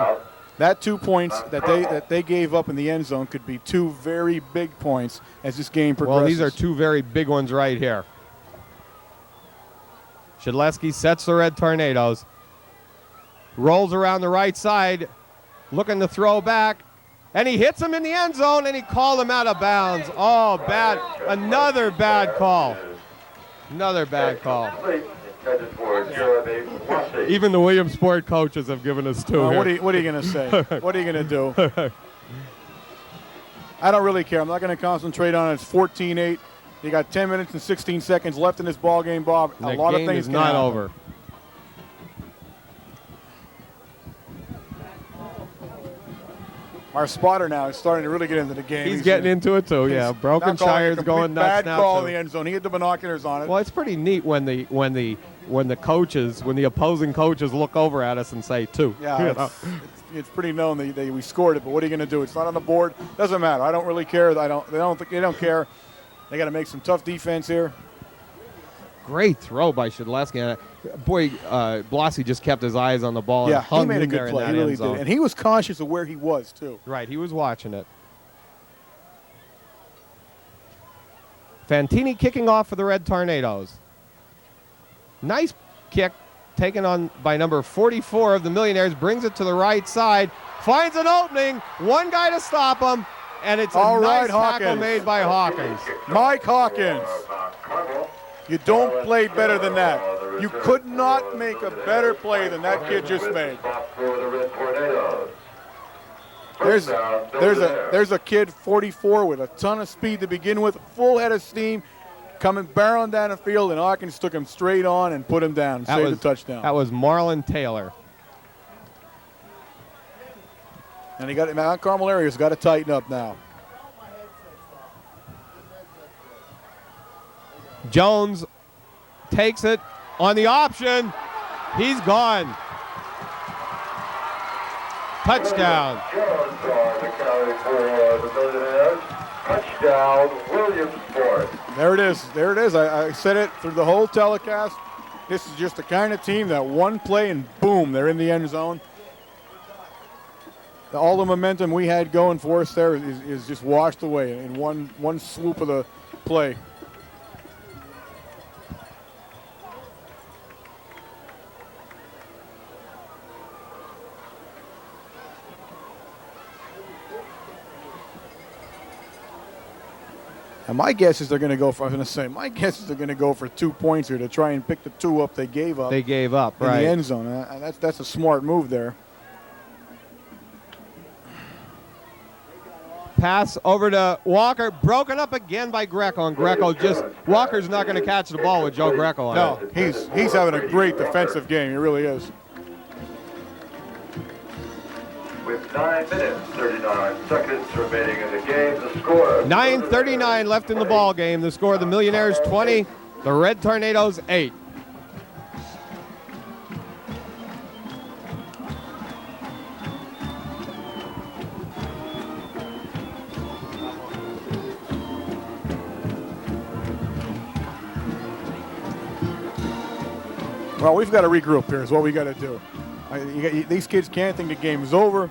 That 2 points that they gave up in the end zone could be 2 very big points as this game progresses. Well, these are 2 very big ones right here. Shedleski sets the Red Tornadoes. Rolls around the right side, looking to throw back, and he hits him in the end zone, and he called him out of bounds. Oh, bad. Another bad call. Another bad call. Even the Williamsport coaches have given us 2 here. What are you going to say? What are you going to do? I don't really care. I'm not going to concentrate on it. It's 14-8. You got 10 minutes and 16 seconds left in this ball game, Bob. A lot of things is not over. Our spotter now is starting to really get into the game. He's getting into it too. Yeah, Brokenshire's going nuts now. Bad call in the end zone. He had the binoculars on it. Well, it's pretty neat when the opposing coaches look over at us and say 2. Yeah, it's pretty known that we scored it. But what are you going to do? It's not on the board. Doesn't matter. I don't really care. They don't care. They got to make some tough defense here. Great throw by Shedleski. Boy, Blasi just kept his eyes on the ball. Yeah, and hung he made a good play. He really did. And he was conscious of where he was, too. Right, he was watching it. Fantini kicking off for the Red Tornadoes. Nice kick taken on by number 44 of the Millionaires. Brings it to the right side. Finds an opening. One guy to stop him. And it's a nice tackle made by Hawkins. Mike Hawkins. You don't play better than that. You could not make a better play than that kid just made. There's a kid, 44, with a ton of speed to begin with, full head of steam, coming barreling down the field, and Hawkins took him straight on and put him down and saved the touchdown. That was Marlon Taylor. And Mount Carmel area's got to tighten up now. Jones takes it on the option. He's gone. Touchdown. Jones on the carry for the Millionaires. Touchdown, Williamsport. There it is. There it is. I said it through the whole telecast. This is just the kind of team that one play and boom, they're in the end zone. All the momentum we had going for us there is just washed away in one swoop of the play. And my guess is they're going to go for, I was going to say, my guess is they're going to go for 2 points here to try and pick the 2 up they gave up. They gave up, in right. the end zone. And that's a smart move there. Pass over to Walker, broken up again by Greco, and Greco Walker's not going to catch the ball with Joe Greco on it. No, he's having a great defensive game. He really is. With 9 minutes, 39 seconds remaining in the game, the score. 9:39 left in the ball game. The score: the Millionaires 20, the Red Tornadoes 8. Well, we've got to regroup here is what we got to do. These kids can't think the game is over.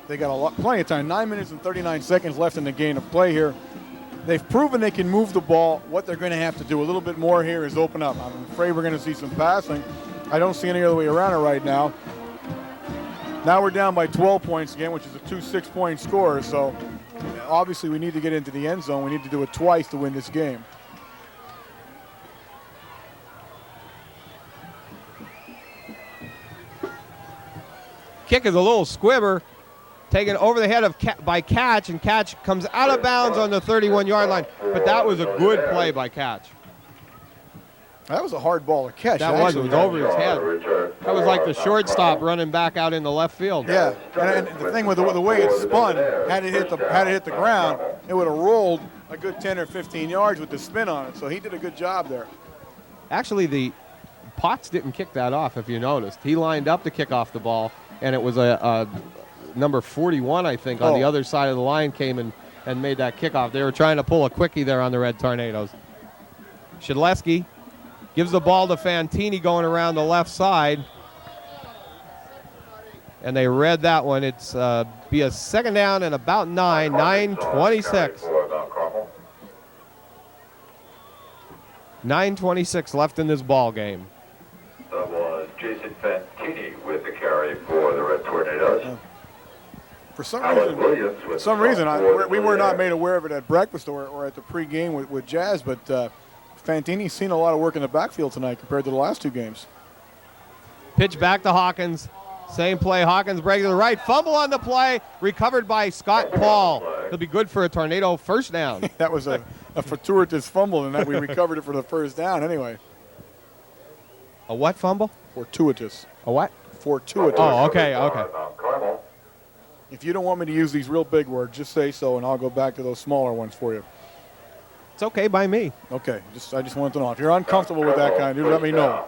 They got plenty of time. 9 minutes and 39 seconds left in the game to play here. They've proven they can move the ball. What they're going to have to do a little bit more here is open up. I'm afraid we're going to see some passing. I don't see any other way around it right now. Now we're down by 12 points again, which is a 2 6-point score. So obviously we need to get into the end zone. We need to do it twice to win this game. Kick is a little squibber, taken over the head by Catch, and Catch comes out of bounds on the 31-yard line. But that was a good play by Catch. That was a hard ball to catch. It was over his head. That was like the shortstop running back out in the left field. Yeah, and the thing with the way it spun, had it hit the ground, it would have rolled a good 10 or 15 yards with the spin on it. So he did a good job there. Actually, the Potts didn't kick that off, if you noticed. He lined up to kick off the ball, and it was a number 41, I think, on the other side of the line came and made that kickoff. They were trying to pull a quickie there on the Red Tornadoes. Shedleski gives the ball to Fantini going around the left side. And they read that one. It's be a second down and about 9:26. 9:26 left in this ball game. That was Jason Fantini with the carry for the Red Tornadoes. For some reason, we were not made aware of it at breakfast or at the pregame with Jazz, but Fantini's seen a lot of work in the backfield tonight compared to the last 2 games. Pitch back to Hawkins. Same play. Hawkins breaking to the right. Fumble on the play. Recovered by Scott Paul. He'll be good for a Tornado first down. That was a fortuitous fumble, and that we recovered it for the first down anyway. A what fumble? Fortuitous. A what? Fortuitous. Oh, okay. Carmel. If you don't want me to use these real big words, just say so, and I'll go back to those smaller ones for you. It's okay by me. Okay. I just wanted to know. If you're uncomfortable with that kind, you let me know.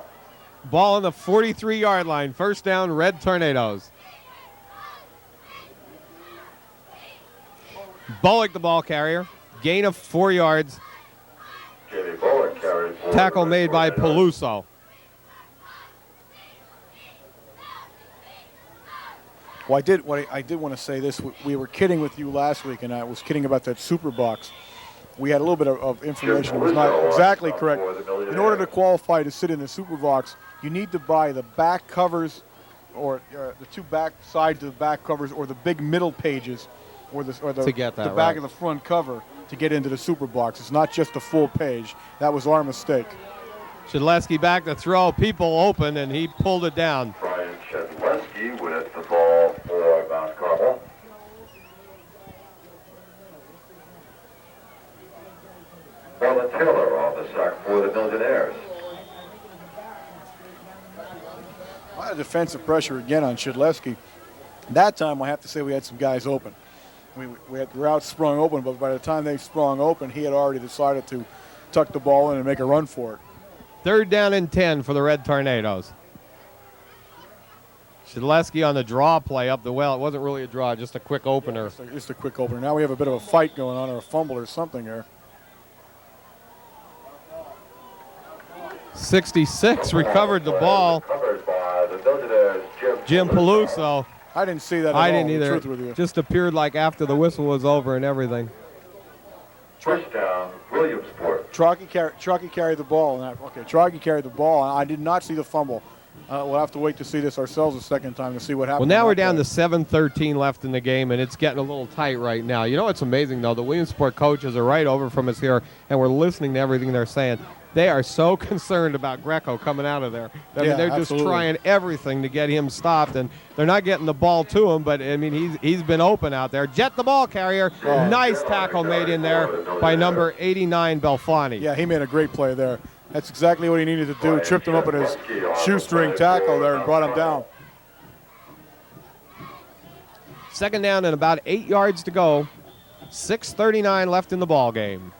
Ball on the 43-yard line. First down, Red Tornadoes. Bullock, the ball carrier. Gain of 4 yards. Jamie Bullock carries. Tackle made by Peluso. Well, I did want to say this. We were kidding with you last week, and I was kidding about that super box. We had a little bit of information that was not exactly correct. In order to qualify to sit in the super box, you need to buy the back covers, or the 2 back sides of the back covers, or the big middle pages, or the back of the front cover to get into the super box. It's not just the full page. That was our mistake. Shedleski back to throw. People open, and he pulled it down. Brian Shedleski with the ball for Mount Carmel. Marlon Taylor on the sack for the Millionaires. A lot of defensive pressure again on Shedleski. That time, I have to say we had some guys open. We had the route sprung open, but by the time they sprung open, he had already decided to tuck the ball in and make a run for it. 3rd down and 10 for the Red Tornadoes. Shedleski on the draw play up the well. It wasn't really a draw, just a quick opener. Just a quick opener. Now we have a bit of a fight going on, or a fumble or something here. 66 recovered the ball. Jim Peluso. I didn't see that at I all, didn't either. the truth with you. Just appeared like after the whistle was over and everything. First down, Williamsport. Troggy carried the ball. Okay, Troggy carried the ball. I did not see the fumble. We'll have to wait to see this ourselves a second time to see what happened. Well, now we're down to 7:13 left in the game, and it's getting a little tight right now. You know what's amazing, though? The Williamsport coaches are right over from us here, and we're listening to everything they're saying. They are so concerned about Greco coming out of there. I mean, they're just trying everything to get him stopped, and they're not getting the ball to him, but, I mean, he's been open out there. Jet the ball carrier. Nice tackle made in there by number 89, Belfani. Yeah, he made a great play there. That's exactly what he needed to do. Tripped him up at his shoestring tackle there and brought him down. Second down and about 8 yards to go. 6:39 left in the ball game.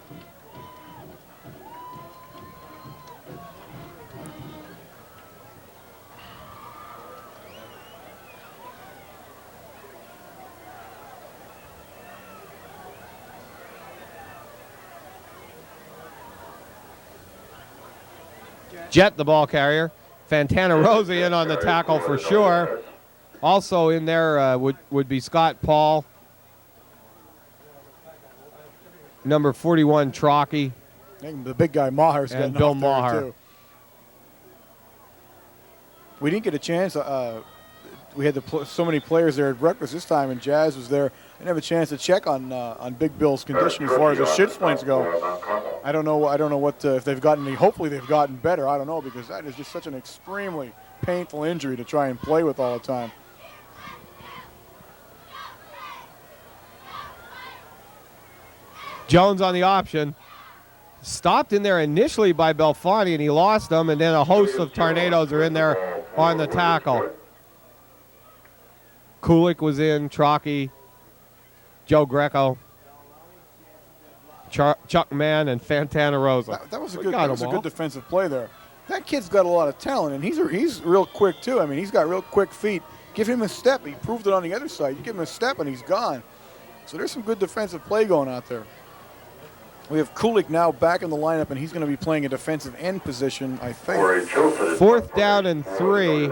Jet, the ball carrier. Fantana Rosa in on the tackle for sure. Also in there would be Scott Paul. Number 41, Trockey. The big guy, Maher's getting Bill off there, Maher. too. We didn't get a chance. We had so many players there at breakfast this time, and Jazz was there. I didn't have a chance to check on Big Bill's condition as far as the shin splints go. I don't know what if they've gotten any. Hopefully they've gotten better. I don't know, because that is just such an extremely painful injury to try and play with all the time. Jones on the option. Stopped in there initially by Belfani, and he lost them, and then a host of tornadoes are in there on the tackle. Kulik was in, Trockey, Joe Greco, Chuck Mann, and Fantana Rosa. That was a good defensive play there. That kid's got a lot of talent, and he's real quick too. I mean, he's got real quick feet. Give him a step. He proved it on the other side. You give him a step, and he's gone. So there's some good defensive play going out there. We have Kulik now back in the lineup, and he's going to be playing a defensive end position, I think. 4th down and 3.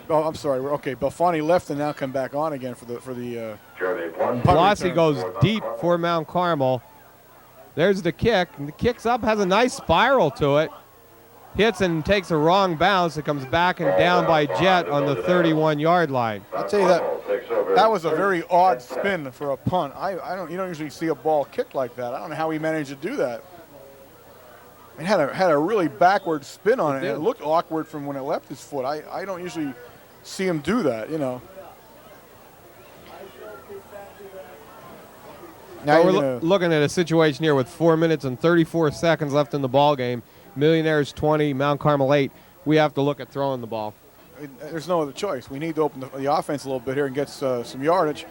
Oh, I'm sorry. Okay, Belfani left and now come back on again for the Blasi goes deep for Mount Carmel. There's the kick. And the kick's up, has a nice spiral to it. Hits and takes a wrong bounce. It comes back and down by Jet on the 31-yard line. I'll tell you that was a very odd spin for a punt. You don't usually see a ball kicked like that. I don't know how he managed to do that. It had a really backward spin on it. And it looked awkward from when it left his foot. I don't usually see him do that, you know. Now we're looking at a situation here with 4 minutes and 34 seconds left in the ball game. Millionaires 20, Mount Carmel 8. We have to look at throwing the ball. There's no other choice. We need to open the offense a little bit here and get some yardage.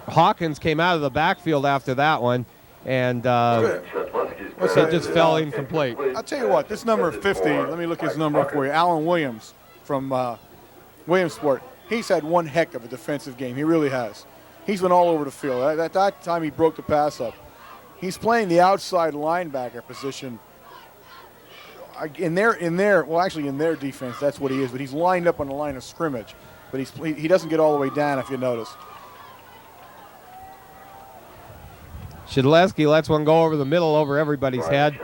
Hawkins came out of the backfield after that one, and it just fell incomplete. I'll tell you what, this number 50, let me look his number up for you. Alan Williams from Williamsport. He's had one heck of a defensive game. He really has. He's been all over the field. At that time, he broke the pass up. He's playing the outside linebacker position. In their defense, that's what he is. But he's lined up on the line of scrimmage. But he doesn't get all the way down, if you notice. Shedleski lets one go over the middle over everybody's head.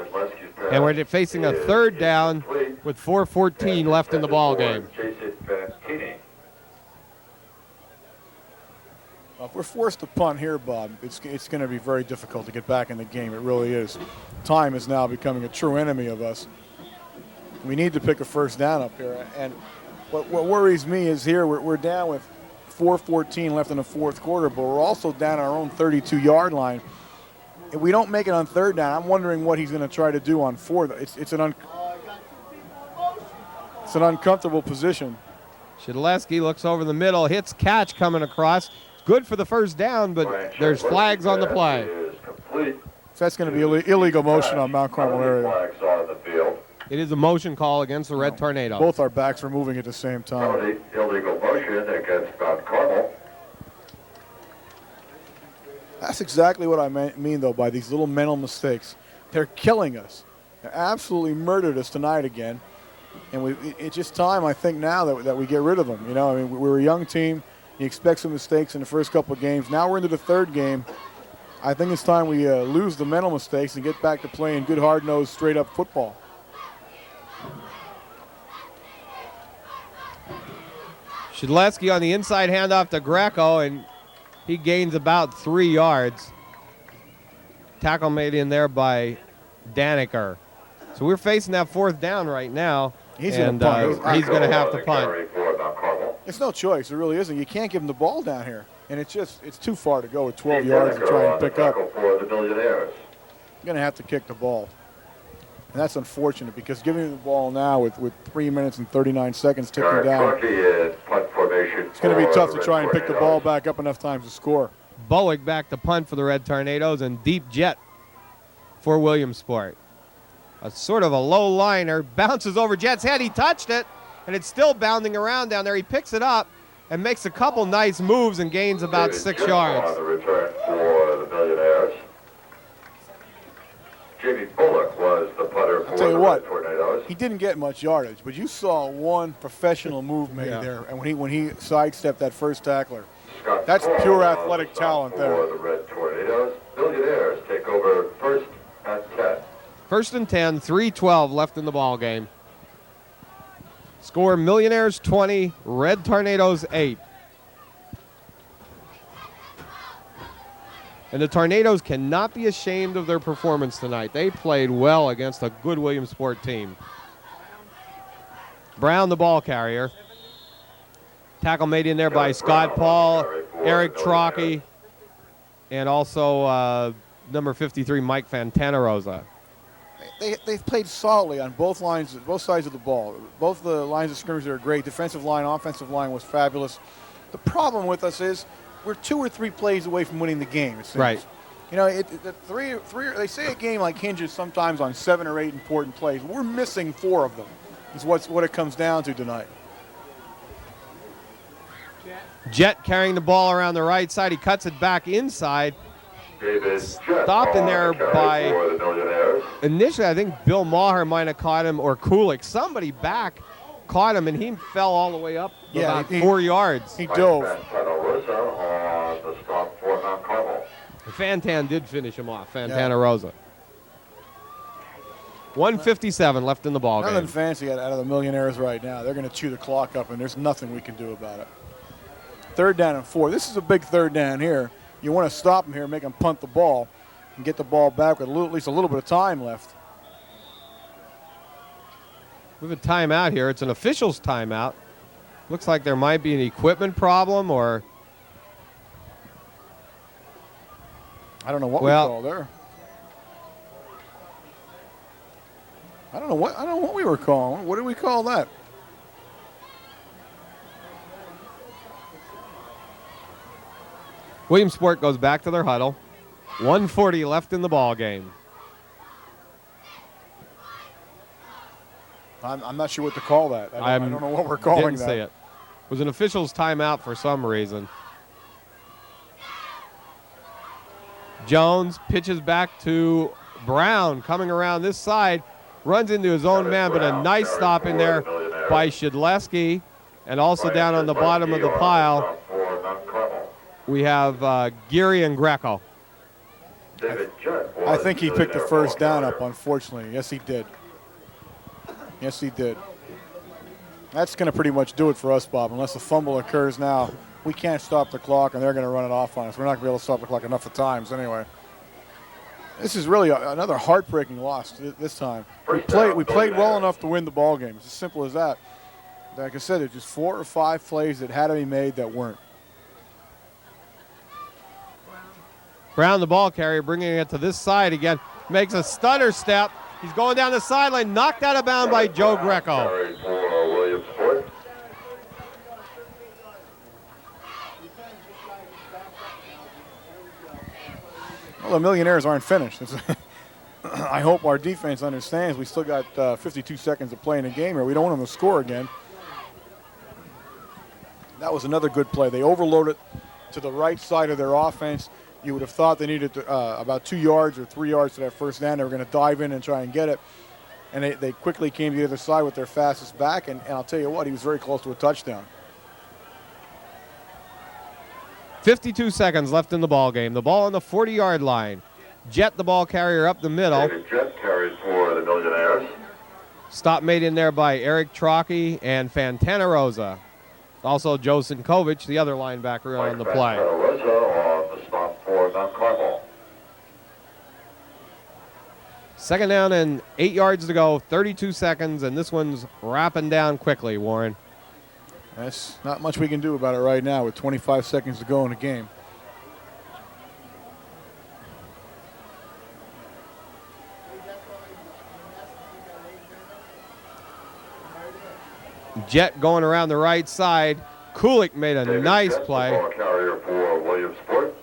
And we're facing a 3rd down with 4:14 left in the ball game. If we're forced to punt here, Bob, it's going to be very difficult to get back in the game. It really is. Time is now becoming a true enemy of us. We need to pick a first down up here. And what worries me is here we're down with 4:14 left in the 4th quarter, but we're also down our own 32-yard line. If we don't make it on 3rd down, I'm wondering what he's going to try to do on 4th. It's an uncomfortable position. Shedleski looks over the middle, hits catch coming across. Good for the first down, but there's flags on the play. So that's going to be illegal motion on Mount Carmel area. It is a motion call against the Red Tornadoes. Both our backs were moving at the same time. Illegal motion against Mount Carmel. That's exactly what I mean, though, by these little mental mistakes. They're killing us. They absolutely murdered us tonight again. And it's just time, I think, now that we get rid of them. You know, I mean, we're a young team. You expect some mistakes in the first couple of games. Now we're into the third game. I think it's time we lose the mental mistakes and get back to playing good, hard-nosed, straight-up football. Shedleski on the inside handoff to Greco, and he gains about 3 yards. Tackle made in there by Daniker. So we're facing that fourth down right now. He's going to punt. He's going to have to punt. It's no choice. It really isn't. You can't give him the ball down here. And it's too far to go with 12 yards and try and pick up. For the Millionaires. You're going to have to kick the ball. And that's unfortunate because giving him the ball now with 3 minutes and 39 seconds ticking down, it's going to be tough to try and pick the ball back up enough times to score. Bowick back to punt for the Red Tornadoes and deep jet for Williamsport. A sort of a low liner, bounces over Jet's head. He touched it, and it's still bounding around down there. He picks it up and makes a couple nice moves and gains about 6 yards. On the return for the Millionaires. Jimmy Bullock was the putter for the Red Tornadoes. He didn't get much yardage, but you saw one professional move made there, and when he sidestepped that first tackler. That's pure athletic talent there. For the Red Tornadoes, Millionaires take over first and 10. First and 10, 3:12 left in the ball game. Score Millionaires 20, Red Tornadoes 8. And the Tornadoes cannot be ashamed of their performance tonight. They played well against a good Williamsport team. Brown, the ball carrier. Tackle made in there by Scott Paul, Eric Trockey, and also number 53, Mike Fantanarosa. They've played solidly on both sides of the ball. Both the lines of scrimmage are great. Defensive line, offensive line was fabulous. The problem with us is we're 2 or 3 plays away from winning the game, it seems. Right. You know, they say a game like hinges sometimes on 7 or 8 important plays. We're missing 4 of them is what it comes down to tonight. Jet carrying the ball around the right side. He cuts it back inside. Stopped in there by, initially I think Bill Maher might have caught him, or Kulik. Somebody back caught him, and he fell all the way up about 4 yards. He dove. Fantan did finish him off, Fantanarosa. 1:57 left in the ball game. Nothing fancy out of the Millionaires right now. They're going to chew the clock up, and there's nothing we can do about it. 3rd down and 4. This is a big 3rd down here. You want to stop them here, make them punt the ball, and get the ball back with at least a little bit of time left. We have a timeout here. It's an official's timeout. Looks like there might be an equipment problem, or I don't know what we called there. I don't know what we were calling. What did we call that? Williamsport goes back to their huddle. 1:40 left in the ball game. I'm not sure what to call that. I don't know what we're calling didn't that. Say it. It was an official's timeout for some reason. Jones pitches back to Brown, coming around this side, runs into his own man, but a nice stop in there by Shedleski, and also down on the bottom of the pile, we have Geary and Greco. I think he picked the first down up, unfortunately. Yes, he did. Yes, he did. That's going to pretty much do it for us, Bob. Unless a fumble occurs now, we can't stop the clock, and they're going to run it off on us. We're not going to be able to stop the clock enough of times anyway. This is really another heartbreaking loss this time. We played well enough to win the ball game. It's as simple as that. Like I said, there's just 4 or 5 plays that had to be made that weren't. Brown, the ball carrier, bringing it to this side again, makes a stutter step. He's going down the sideline, knocked out of bounds by Joe Greco. Well, the Millionaires aren't finished. I hope our defense understands we still got 52 seconds to play in the game here. We don't want them to score again. That was another good play. They overloaded to the right side of their offense. You would have thought they needed about 2 yards or 3 yards to that first down. They were going to dive in and try and get it. And they quickly came to the other side with their fastest back. And I'll tell you what, he was very close to a touchdown. 52 seconds left in the ball game. The ball on the 40-yard line. Jet, the ball carrier, up the middle. David Jet carries for the Millionaires. Stop made in there by Eric Trocchi and Fantana Rosa. Also Joe Sinkovich, the other linebacker on the play. Fantana Rosa on the stop for Mount Carmel. Second down and 8 yards to go, 32 seconds, and this one's wrapping down quickly, Warren. That's not much we can do about it right now with 25 seconds to go in the game. Jet going around the right side. Kulik made a David nice Jet, play. the ball carrier for Williamsport.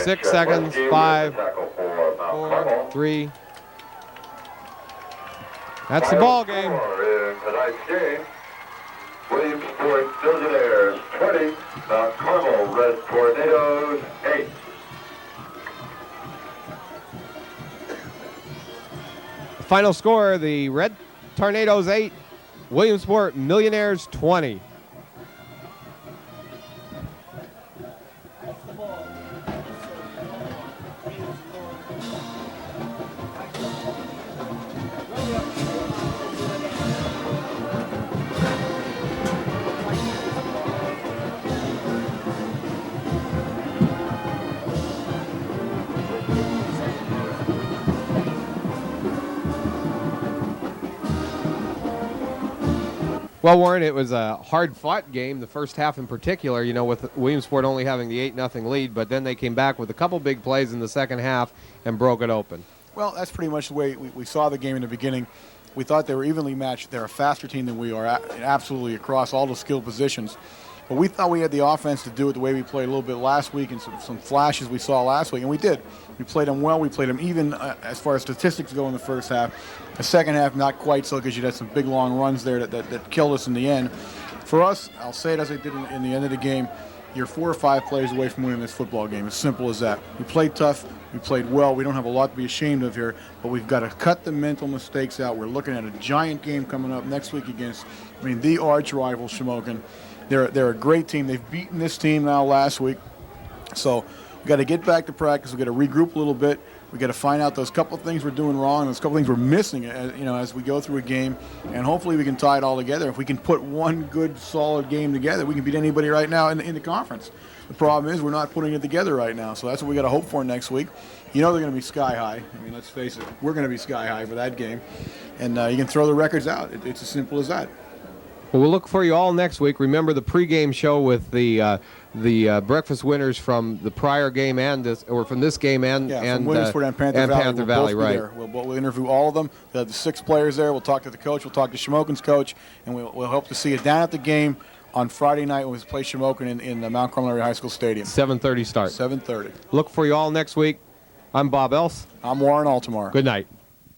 6 seconds, 5, Tackle for Mount 4, Carmel. 3. That's the ball game. In tonight's game, Williamsport Millionaires 20, Mount Carmel Red Tornadoes 8. Final score, the Red Tornadoes 8, Williamsport Millionaires 20. Well, Warren, it was a hard-fought game, the first half in particular, you know, with Williamsport only having the 8-0 lead, but then they came back with a couple big plays in the second half and broke it open. Well, that's pretty much the way we saw the game in the beginning. We thought they were evenly matched. They're a faster team than we are, absolutely across all the skill positions. But we thought we had the offense to do it the way we played a little bit last week and some flashes we saw last week, and we did. We played them well. We played them even as far as statistics go in the first half. The second half, not quite so, because you had some big, long runs there that killed us in the end. For us, I'll say it as I did in the end of the game, you're 4 or 5 plays away from winning this football game. As simple as that. We played tough. We played well. We don't have a lot to be ashamed of here, but we've got to cut the mental mistakes out. We're looking at a giant game coming up next week against, the arch rival, Shamokin. They're a great team. They've beaten this team now last week. So we've got to get back to practice. We've got to regroup a little bit. We've got to find out those couple of things we're doing wrong and those couple of things we're missing as we go through a game. And hopefully we can tie it all together. If we can put one good, solid game together, we can beat anybody right now in the conference. The problem is we're not putting it together right now. So that's what we got to hope for next week. You know they're going to be sky high. Let's face it. We're going to be sky high for that game. And you can throw the records out. It's as simple as that. Well, we'll look for you all next week. Remember the pregame show with the breakfast winners from the prior game from this game and Williamsport and Panther Valley. Right. There. We'll interview all of them. We'll have the 6 players there. We'll talk to the coach. We'll talk to Shamokin's coach, and we'll hope to see you down at the game on Friday night when we play Shamokin in the Mount Carmel Area High School Stadium. 7:30 start. 7:30. Look for you all next week. I'm Bob Else. I'm Warren Altamar. Good night.